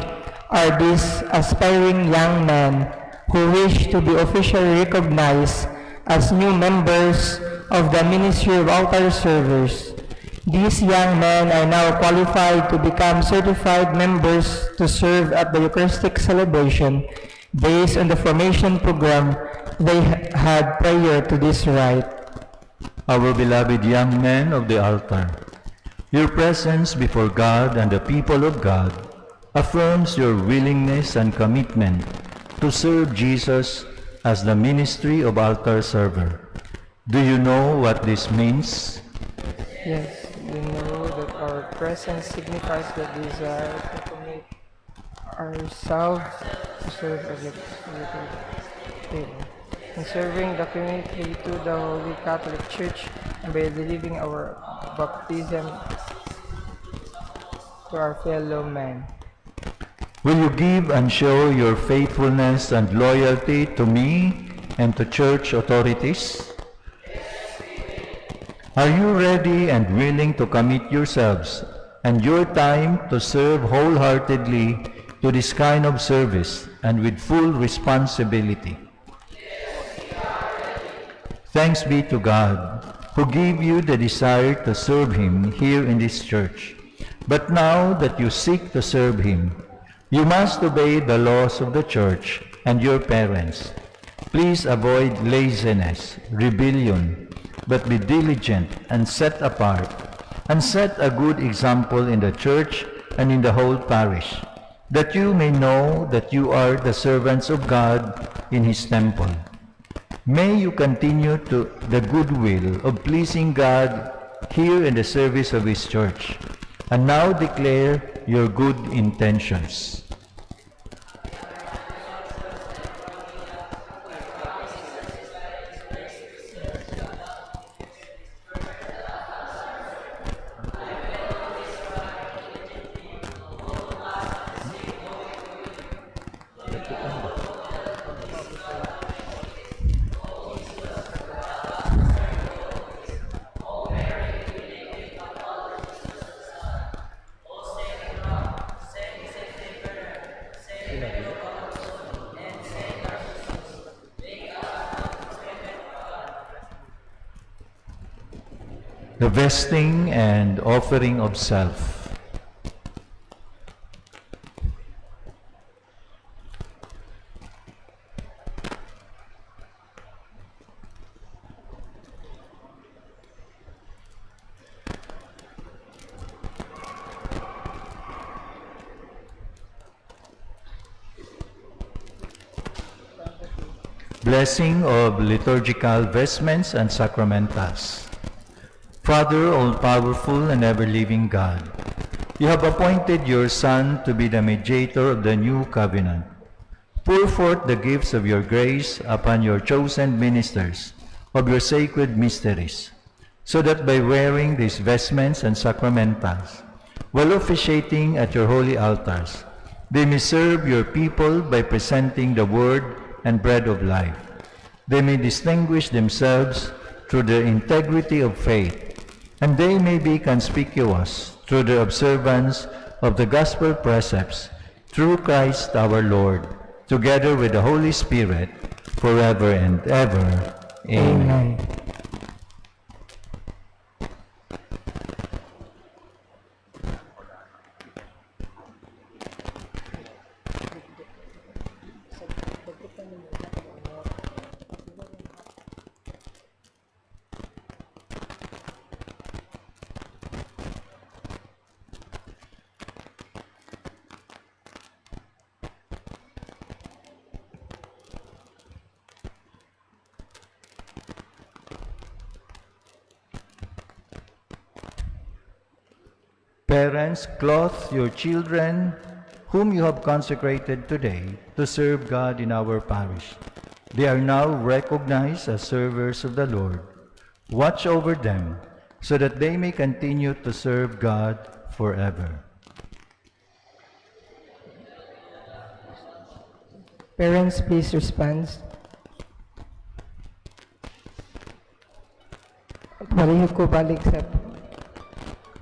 are these aspiring young men who wish to be officially recognized as new members of the Ministry of Altar Servers. These young men are now qualified to become certified members to serve at the Eucharistic celebration based on the formation program they had prior to this rite. Our beloved young men of the altar, your presence before God and the people of God affirms your willingness and commitment to serve Jesus as the ministry of altar server. Do you know what this means? Yes, we know that our presence signifies the desire to commit ourselves to serve as a in serving the community to the Holy Catholic Church and by delivering our baptism to our fellow men. Will you give and show your faithfulness and loyalty to me and to church authorities? Are you ready and willing to commit yourselves and your time to serve wholeheartedly to this kind of service and with full responsibility? Thanks be to God, who gave you the desire to serve Him here in this church. But now that you seek to serve Him, you must obey the laws of the church and your parents. Please avoid laziness, rebellion, but be diligent and set apart, and set a good example in the church and in the whole parish, that you may know that you are the servants of God in His temple. May you continue to the goodwill of pleasing God here in the service of His church, and now declare your good intentions. The vesting and offering of self. Blessing of liturgical vestments and sacramentals. Father, all-powerful and ever-living God, you have appointed your Son to be the mediator of the new covenant. Pour forth the gifts of your grace upon your chosen ministers of your sacred mysteries, so that by wearing these vestments and sacramentals, while officiating at your holy altars, they may serve your people by presenting the word and bread of life. They may distinguish themselves through the integrity of faith, and they may be conspicuous through the observance of the gospel precepts through Christ our Lord, together with the Holy Spirit, forever and ever. Amen. Parents, clothe your children whom you have consecrated today to serve God in our parish. They are now recognized as servers of the Lord. Watch over them so that they may continue to serve God forever. Parents, please respond. Palihog ko balik sa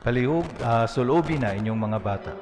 Palihog, sulobin na inyong mga bata.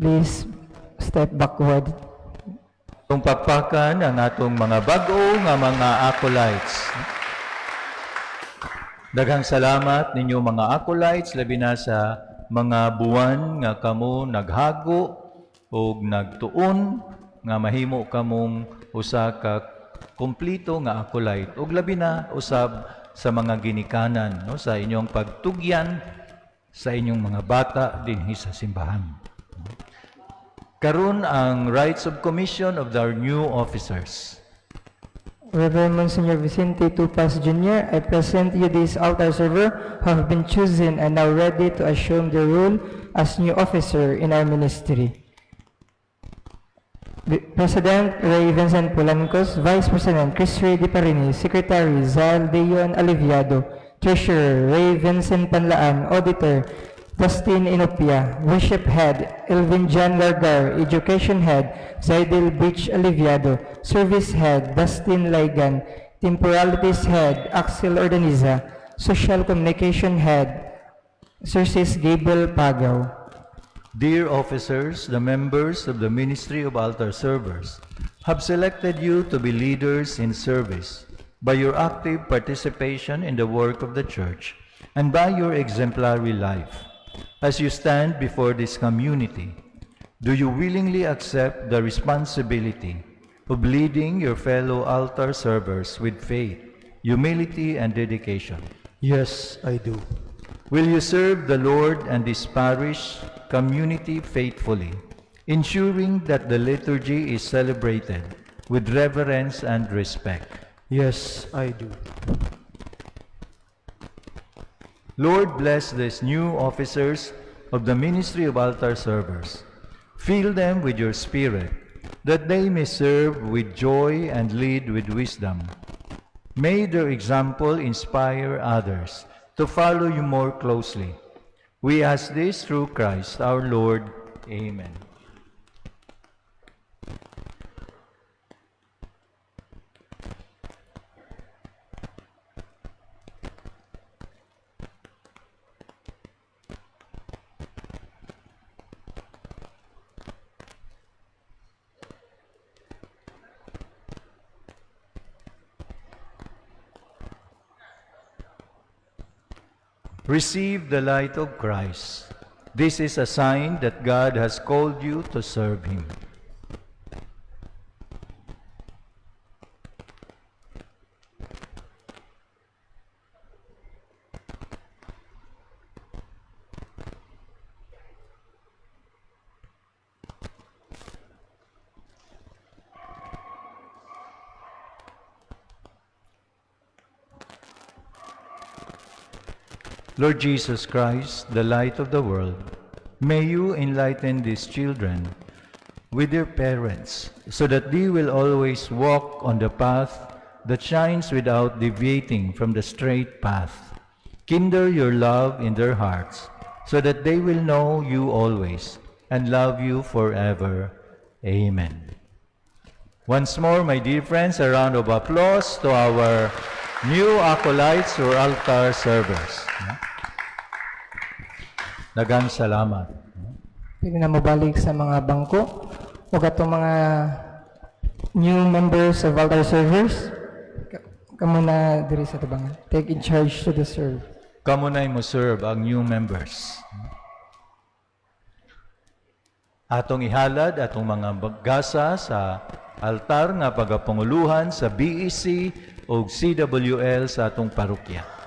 Please step backward. Kung pakpakan ang atong mga bag-o nga mga acolytes. Daghang salamat ninyo mga acolytes, labi na sa mga buwan nga kamo naghago o nagtuon nga mahimo kamong usa ka kumplito nga acolyte. O labi na usab sa mga ginikanan no, sa inyong pagtugyan sa inyong mga bata dinhi sa simbahan. Karon ang rights of commission of our new officers. Reverend Monsignor Vicente Tupas Jr., I present you this altar server who have been chosen and now ready to assume the role as new officer in our ministry. President Ray Vincent Polancos, Vice President Chris Ray Di Parini, Secretary Zal Deon Aliviado, Treasurer Ray Vincent Panlaan, Auditor Dustin Inopia, Worship Head Elvin John Largar, Education Head Zaidel Beach Aliviado, Service Head Dustin Laigan, Temporalities Head Axel Ordaniza, Social Communication Head Circes Gable Pagaw. Dear officers, the members of the Ministry of Altar Servers have selected you to be leaders in service by your active participation in the work of the Church and by your exemplary life. As you stand before this community, do you willingly accept the responsibility of leading your fellow altar servers with faith, humility, and dedication? Yes, I do. Will you serve the Lord and this parish community faithfully, ensuring that the liturgy is celebrated with reverence and respect? Yes, I do. Lord, bless these new officers of the Ministry of Altar Servers. Fill them with your Spirit, that they may serve with joy and lead with wisdom. May their example inspire others to follow you more closely. We ask this through Christ our Lord. Amen. Receive the light of Christ. This is a sign that God has called you to serve Him. Lord Jesus Christ, the light of the world, may you enlighten these children with their parents, so that they will always walk on the path that shines without deviating from the straight path. Kindle your love in their hearts, so that they will know you always and love you forever. Amen. Once more, my dear friends, a round of applause to our new acolytes or altar servers. Daghang salamat. Pwede na mabalik sa mga bangko. O atong mga new members of altar servers. Kamu na diri sa tabangan. Take in charge to the serve. Kamu na mo serve ang new members. Atong ihalad atong mga gasa sa altar nga pagapanguluhan sa BEC o CWL sa atong parokya.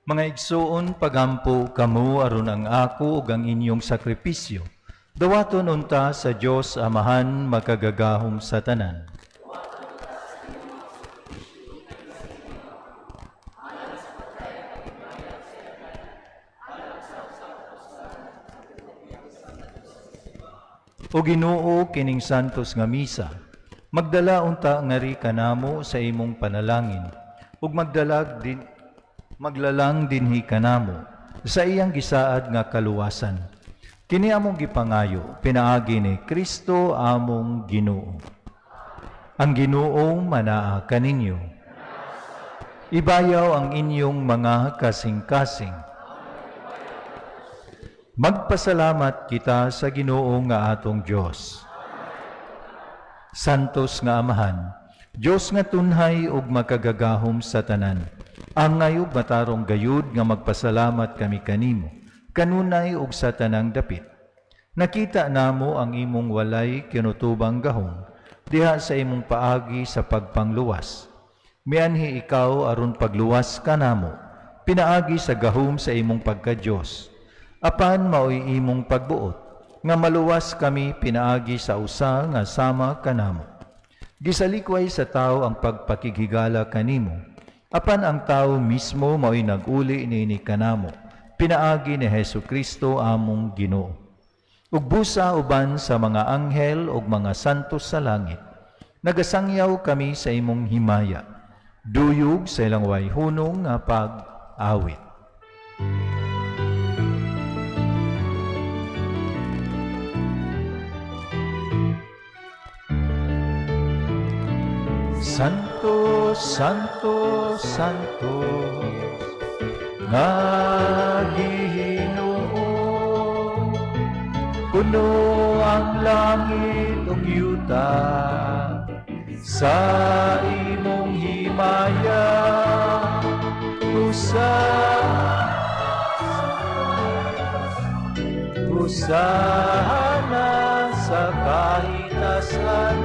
Mga igsoon, pagampo kamo aron ang ako ug ang inyong sakripisyo. Dawaton unta sa Dios Amahan makagagahom sa tanan. O Ginoo kining santos nga misa, magdala unta ngari kanamo sa imong panalangin, ug maglalang dinhi kanamo sa iyang gisaad nga kaluwasan. Kini among gipangayo, pinaagi ni Kristo among Ginoo. Ang Ginoo manaa kaninyo. Ibayaw ang inyong mga kasing-kasing. Magpasalamat kita sa Ginoo nga atong Dios. Santos nga Amahan, Dios nga tunhay ug makagagahom sa tanan. Angay ug matarong gayud nga magpasalamat kami kanimo, kanunay ug sa tanang dapit. Nakita namo ang imong walay kinutubang gahom diha sa imong paagi sa pagpangluwas. Mianhi ikaw aron pagluwas kanamo, pinaagi sa gahom sa imong pagka-Dios. Apan maoy imong pagbuot, nga maluwas kami pinaagi sa usa nga sama kanamo. Gisalikway sa tao ang pagpakigigala kanimo, apan ang tao mismo maoy nag-uli niini kanamo, pinaagi ni Hesukristo among Ginoo. Ug busa uban sa mga anghel ug mga santos sa langit, nagasangyaw kami sa imong himaya, duyog sa ilang way hunong nga pag-awit. Santo, Santo, Santo, nga Ginoo, puno ang langit ug yuta sa imong himaya. Husana sa kahitasan,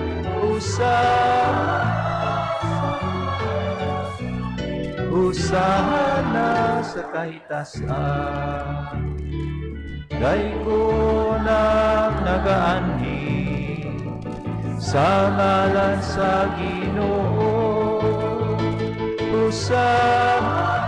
Husana sa kahitasan. Daygo nang nagaanhi sa ngalan sa Ginoo. Husana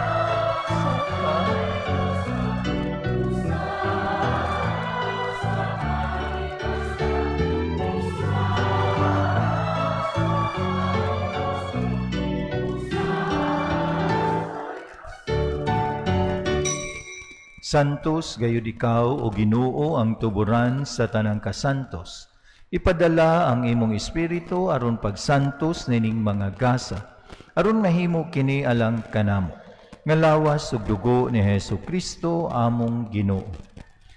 Santos gayud ikaw o Ginoo ang tuburan sa tanang kasantos. Ipadala ang imong espiritu aron pagsantos nining mga gasa, aron mahimo kini alang kanamo. Nga lawas ug dugo ni Hesukristo among Ginoo.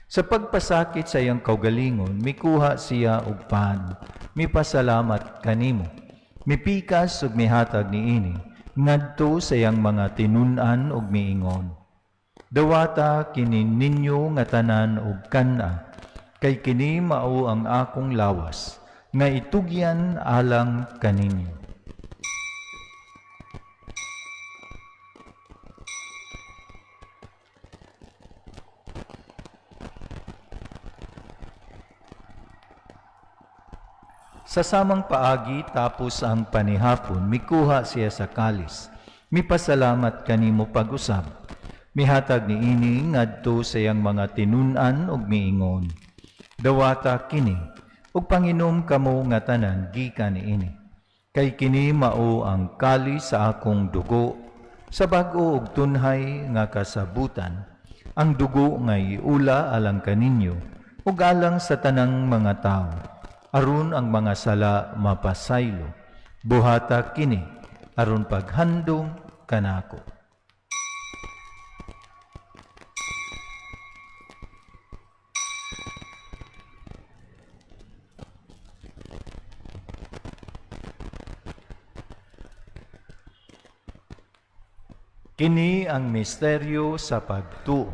Sa pagpasakit sa iyang kaugalingon, mikuha siya og pan, mipasalamat kanimo. Mipikas ug mihatag niini ngadto sa iyang mga tinun-an ug miingon. Dawata kini ninyo nga tanan ug kana, kay kini mao ang akong lawas, nga itugyan alang kaninyo. Sa samang paagi tapos ang panihapon, mikuha siya sa kalis. Mipasalamat kanimo pag-usab. Mihatag niini ngadto sa iyang mga tinun-an ug miingon. Dawata kini ug panginom kamo nga tanan gikan niini. Kay kini mao ang kalis sa akong dugo sa bag-o ug tunhay nga kasabutan. Ang dugo nga iula alang kaninyo ug alang sa tanang mga tao. Aron ang mga sala mapasaylo. Buhata kini aron paghandom kanako. Kini ang misteryo sa pagtuo.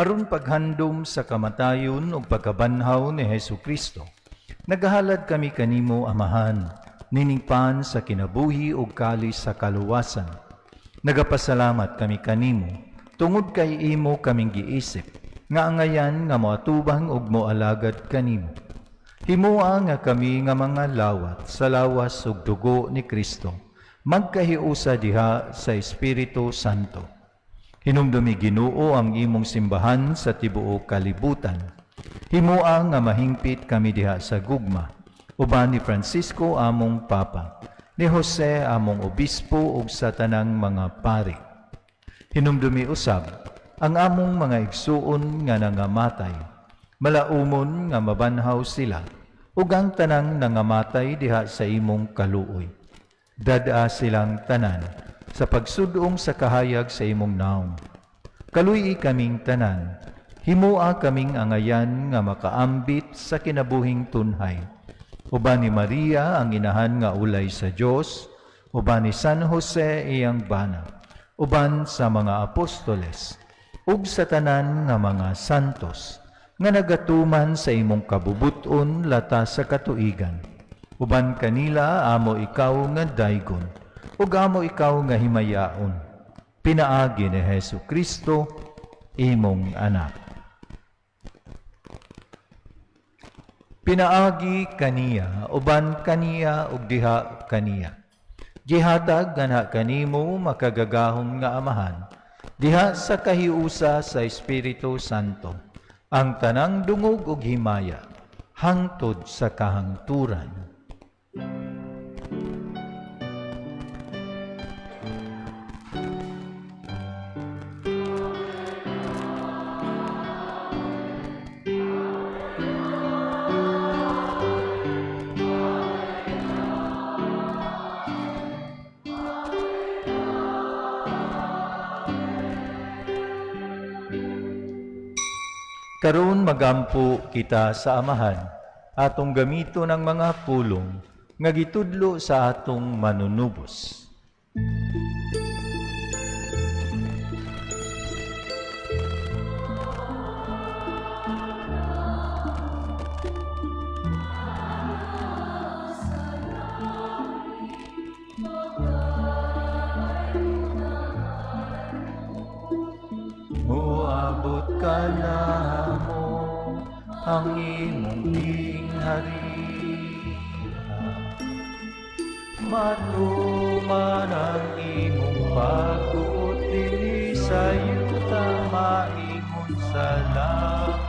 aron paghandom sa kamatayon ug pagkabanhaw ni Hesu Kristo. Nagahalad kami kanimo, Amahan, niningpan sa kinabuhi ug kalis sa kaluwasan. Nagapasalamat kami kanimo, tungod kay imo kaming giisip, nga angayan nga moatubang ug moalagad kanimo. Himoa nga kami nga mga lawat sa lawas ug dugo ni Kristo, magkahiusa diha sa Espiritu Santo. Hinumdumi Ginoo ang imong simbahan sa tibuok kalibutan. Himoa nga mahingpit kami diha sa gugma, uban ni Francisco among Papa, ni Jose among Obispo ug sa tanang mga pari. Hinumdumi usab ang among mga igsuon nga nangamatay, malaumon nga mabanhaw sila, ug ang tanang nangamatay diha sa imong kaluoy. Dada silang tanan sa pagsudong sa kahayag sa imong naong. Kaluy kaming tanan, himua kaming angayan nga makaambit sa kinabuhing tunhay. Uban ni Maria ang inahan nga ulay sa Dios, uban ni San Jose iyang bana, uban sa mga apostoles, ug sa tanan nga mga santos, nga nagatuman sa imong kabubuton lata sa katuigan. Uban kanila amo ikaw nga daygon, ug amo ikaw nga himayaon. Pinaagi ni Hesu Kristo, imong anak. Pinaagi kaniya, uban kaniya ug diha kaniya. Gihatag gana kanimo makagagahom nga Amahan, diha sa kahiusa sa Espiritu Santo, ang tanang dungog ug himaya, hangtod sa kahangturan. Karon magampo kita sa Amahan, atong gamito ng mga pulong nga gitudlo sa atong manunubos. Moabot ka na mo ang imong ginghariha, matuman ang imong pagtuot dili sa yuta maingon sa langit.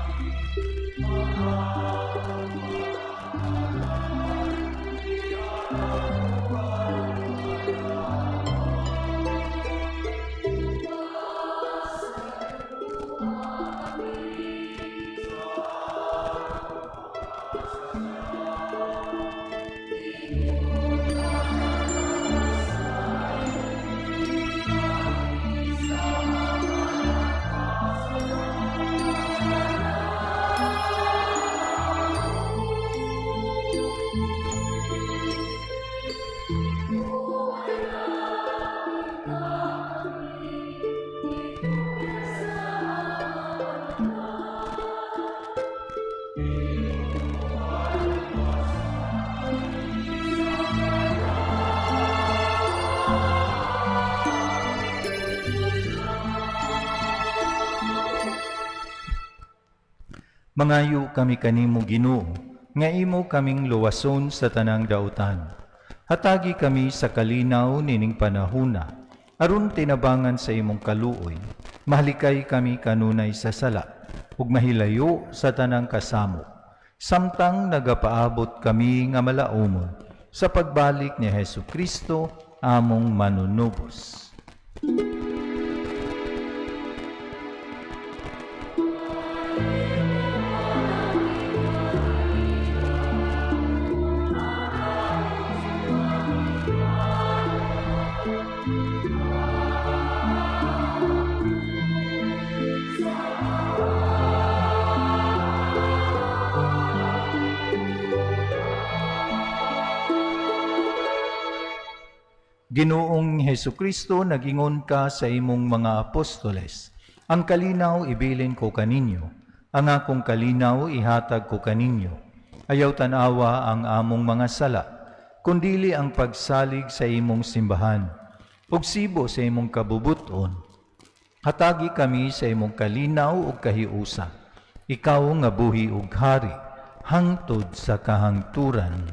Mangayo kami kanimo Ginoo, nga imo kaming luwason sa tanang dautan. Hatagi kami sa kalinaw nining panahuna, aron tinabangan sa imong kaluoy. Mahalikay kami kanunay sa sala, ug mahilayo sa tanang kasamo. Samtang nagapaabot kami nga malaumon sa pagbalik ni Hesu Kristo, among manunubos. Ginoong Hesu Kristo, nagingon ka sa imong mga apostoles, Ang kalinaw ibilin ko kaninyo, ang akong kalinaw ihatag ko kaninyo. Ayaw tanawa ang among mga sala, kundili ang pagsalig sa imong simbahan. Ug sibo sa imong kabubuton, hatagi kami sa imong kalinaw ug kahiusa. Ikaw nga buhi ug hari, hangtod sa kahangturan.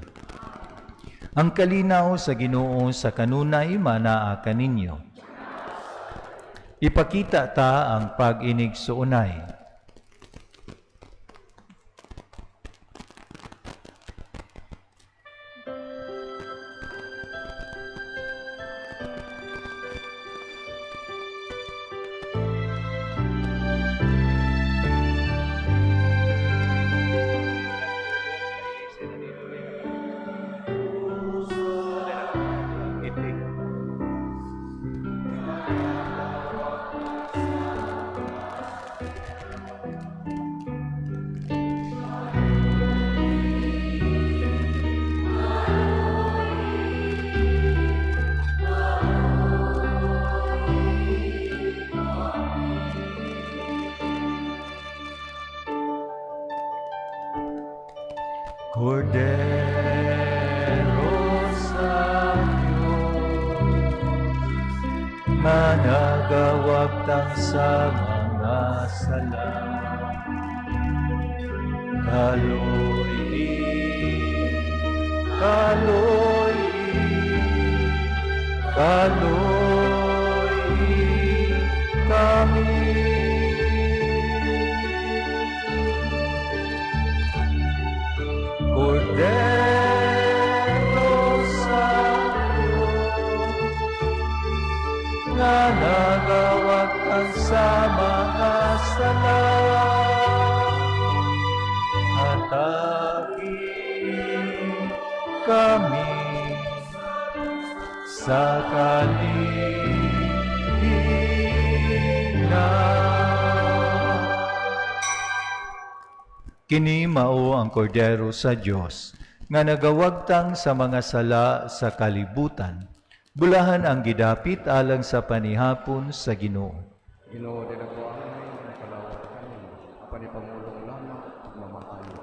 Ang kalinaw sa Ginoo sa kanunay manaa kaninyo. Ipakita ta ang pag-inig suunay. Cordero sa Diyos, managawagtang sa mga sala. Kaloy, kaloy, kaloy kami. Cordero sa Diyos, nga nagawag ang sa mga sala. Hatagi kami sa kalighinan. Kini mao ang kordero sa Dios nga nagawagtang sa mga sala sa kalibutan. Bulahan ang gidapit alang sa panihapon sa Ginoo. Ginoo din ako amay ang palawat kami, apan ipamulong lamang at mamaayo.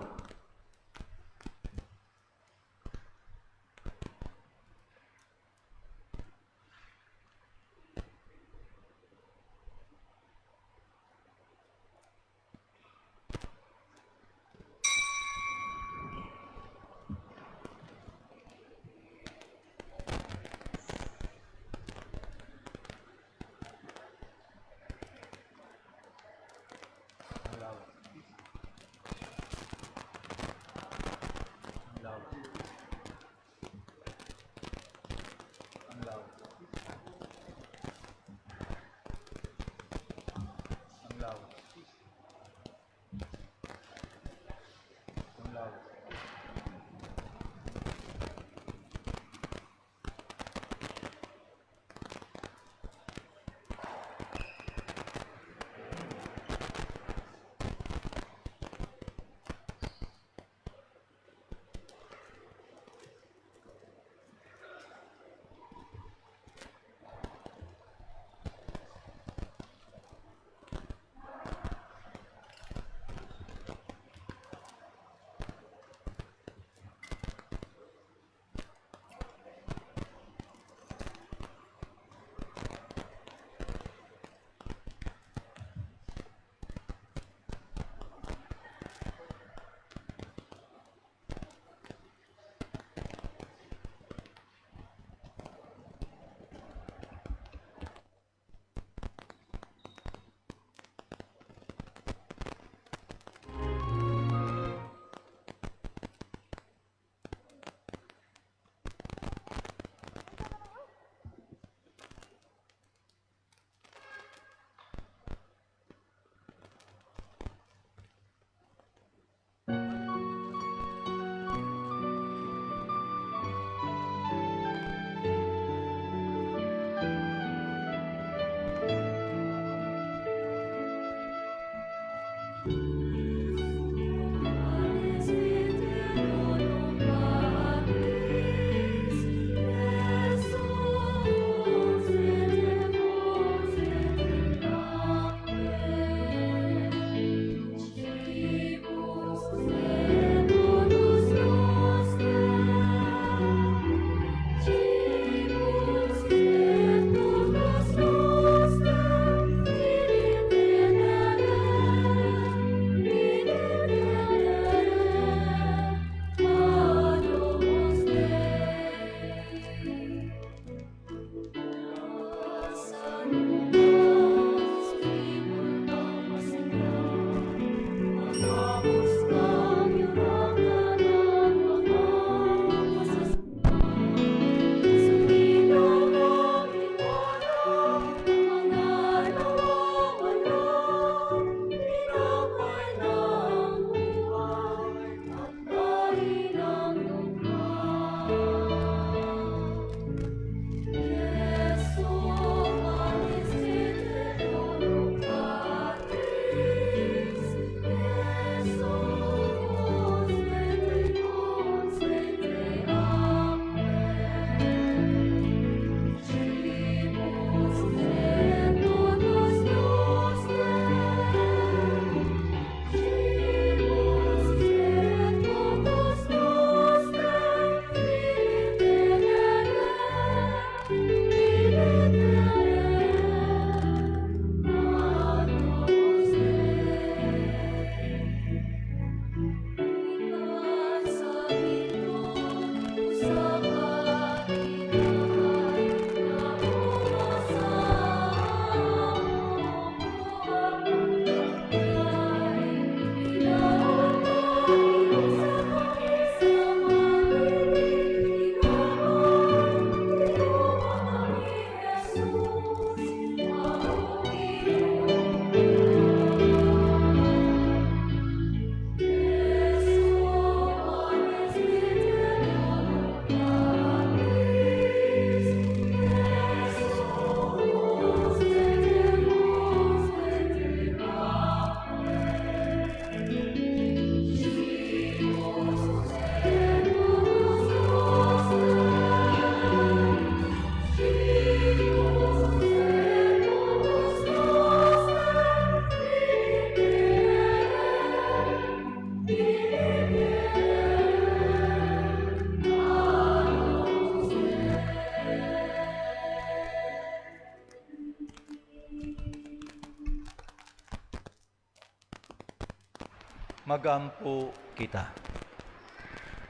Magampo kita.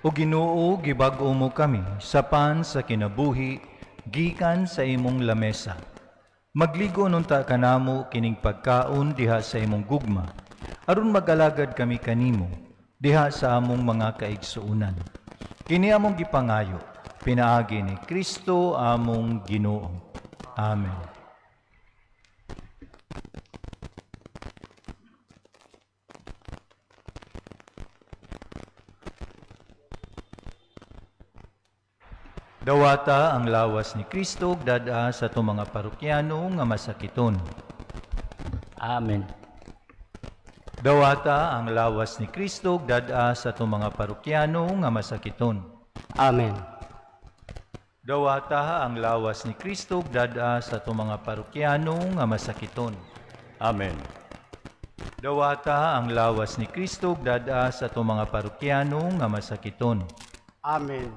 O Ginoo, gibag-o mo kami, sapan sa kinabuhi, gikan sa imong lamesa. Magligo nunta kanamo kining pagkaon diha sa imong gugma, aron magalagad kami kanimo, diha sa among mga kaigsuunan. Kini among gipangayo, pinaagi ni Kristo among Ginoo. Amen. Dawata ang lawas ni Kristo dada sa itong mga parokyano nga masakiton. Amen. Dawata ang lawas ni Kristo dada sa itong mga parokyano nga masakiton. Amen. Dawata ang lawas ni Kristo dada sa itong mga parokyano nga masakiton. Amen. Dawata ang lawas ni Kristo dada sa itong mga parokyano nga masakiton. Amen.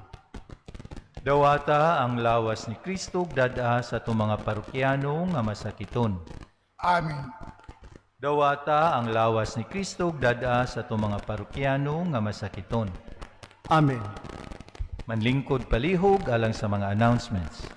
Dawata ang lawas ni Kristo dada sa itong mga parokyano nga masakiton. Amen. Dawata ang lawas ni Kristo dada sa itong mga parokyano nga masakiton. Amen. Manlingkod palihog alang sa mga announcements.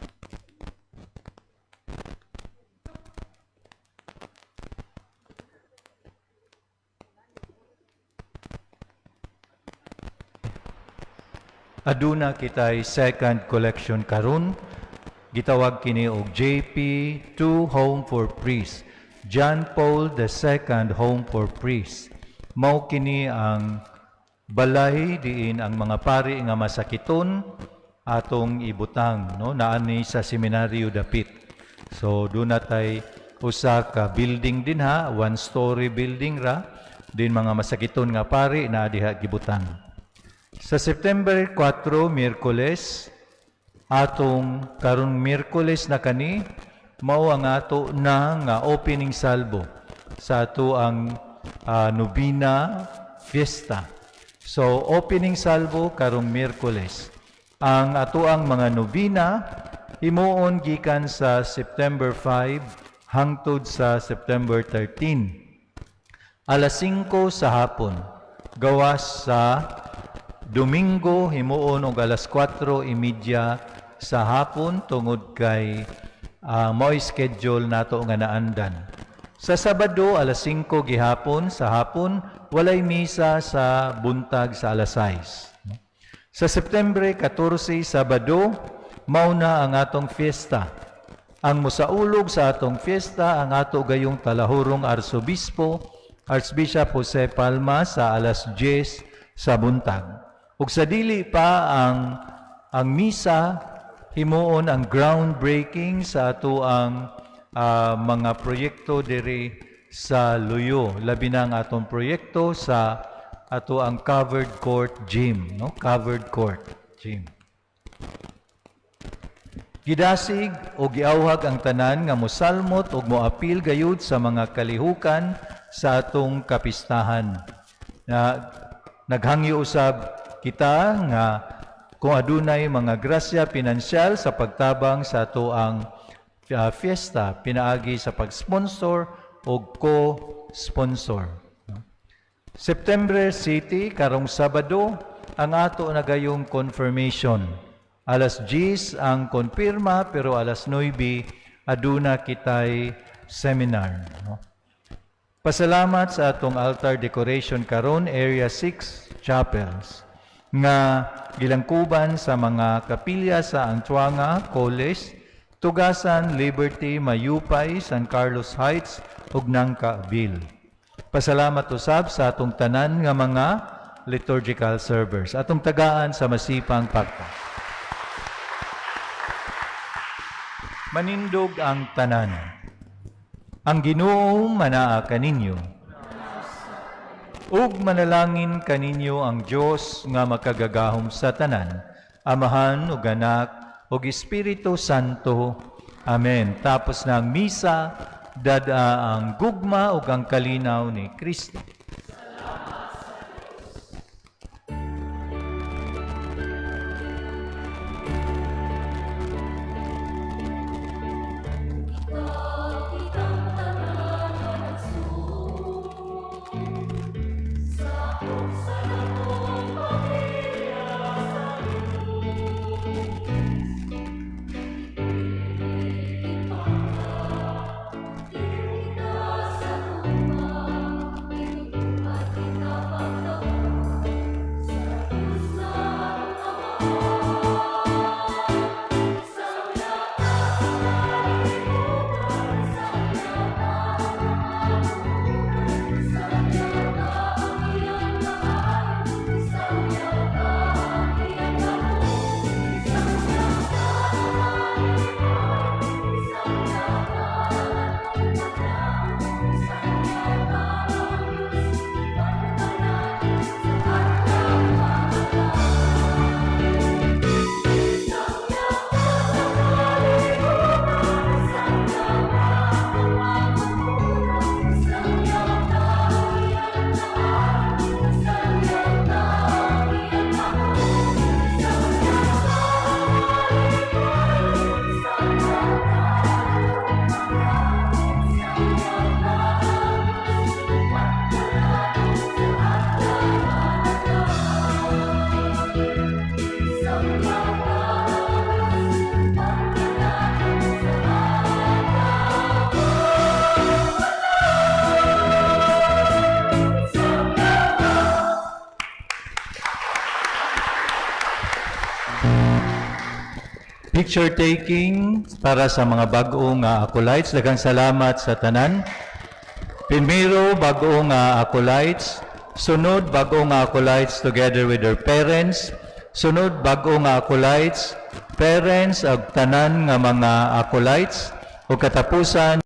Aduna kitay second collection karon, gitawag kini og JP2 Home for Priests, John Paul II Home for Priests. Mao kini ang balay diin ang mga pari nga masakiton atong ibutang, no, naani sa seminaryo dapit. So doon natay usa ka building din ha, one-story building ra, din mga masakiton nga pari na diha gibutang. Sa September 4, Miyerkules, atong karong Miyerkules na kani, mao ang ato na nga opening salvo sa ato ang Novena Fiesta. So, opening salvo karong Miyerkules. Ang ato ang mga novena, himuon gikan sa September 5 hangtod sa September 13. Alas 5 sa hapon, gawas sa Domingo, himuon og alas 4:30 sa hapon tungod kay mo'y schedule nato nga naandan. Sa Sabado, alas 5 gihapon sa hapon, walay misa sa buntag sa alas 6. Sa September 14, Sabado, mauna ang atong fiesta. Ang mosaulog sa atong fiesta ang ato gayong talahurong Archbishop Jose Palma sa alas 10 sa buntag. Ug sa dili pa ang misa, himuon ang groundbreaking sa ato ang mga proyekto diri sa Luyo. Labi na ang atong proyekto sa ato ang covered court gym, no? Covered court gym. Gidasig o giawhag ang tanan nga mosalmot ug moapil gayud sa mga kalihukan sa atong kapistahan. Naghangyo usab kita nga kung adunay mga grasya pinansyal sa pagtabang sa ato ang fiesta, pinaagi sa pag-sponsor o co-sponsor. September City, karong Sabado, ang ato na gayong confirmation. Alas 10 ang konfirma, pero alas 9 aduna kitay seminar. Pasalamat sa atong altar decoration karon, Area 6 Chapels, nga gilangkuban sa mga kapilya sa Antuanga, Coles, Tugasan, Liberty, Mayupay, San Carlos Heights, ug Nangka-Ville. Pasalamat usab sa atong tanan nga mga liturgical servers, atong tagaan sa masipang pagta. Manindog ang tanan. Ang Ginoo manaa kaninyo. Ug manalangin kaninyo ang Dios nga makagagahom sa tanan, Amahan ug Anak ug Espiritu Santo. Amen. Tapos na ang misa, dada ang gugma ug ang kalinaw ni Kristo. picture taking para sa mga bag-o nga acolytes. Daghang salamat sa tanan. Primero, bag-o nga acolytes. Sunod, bag-o nga acolytes together with their parents. Sunod, bag-o nga acolytes, parents ag tanan nga mga acolytes. O katapusan,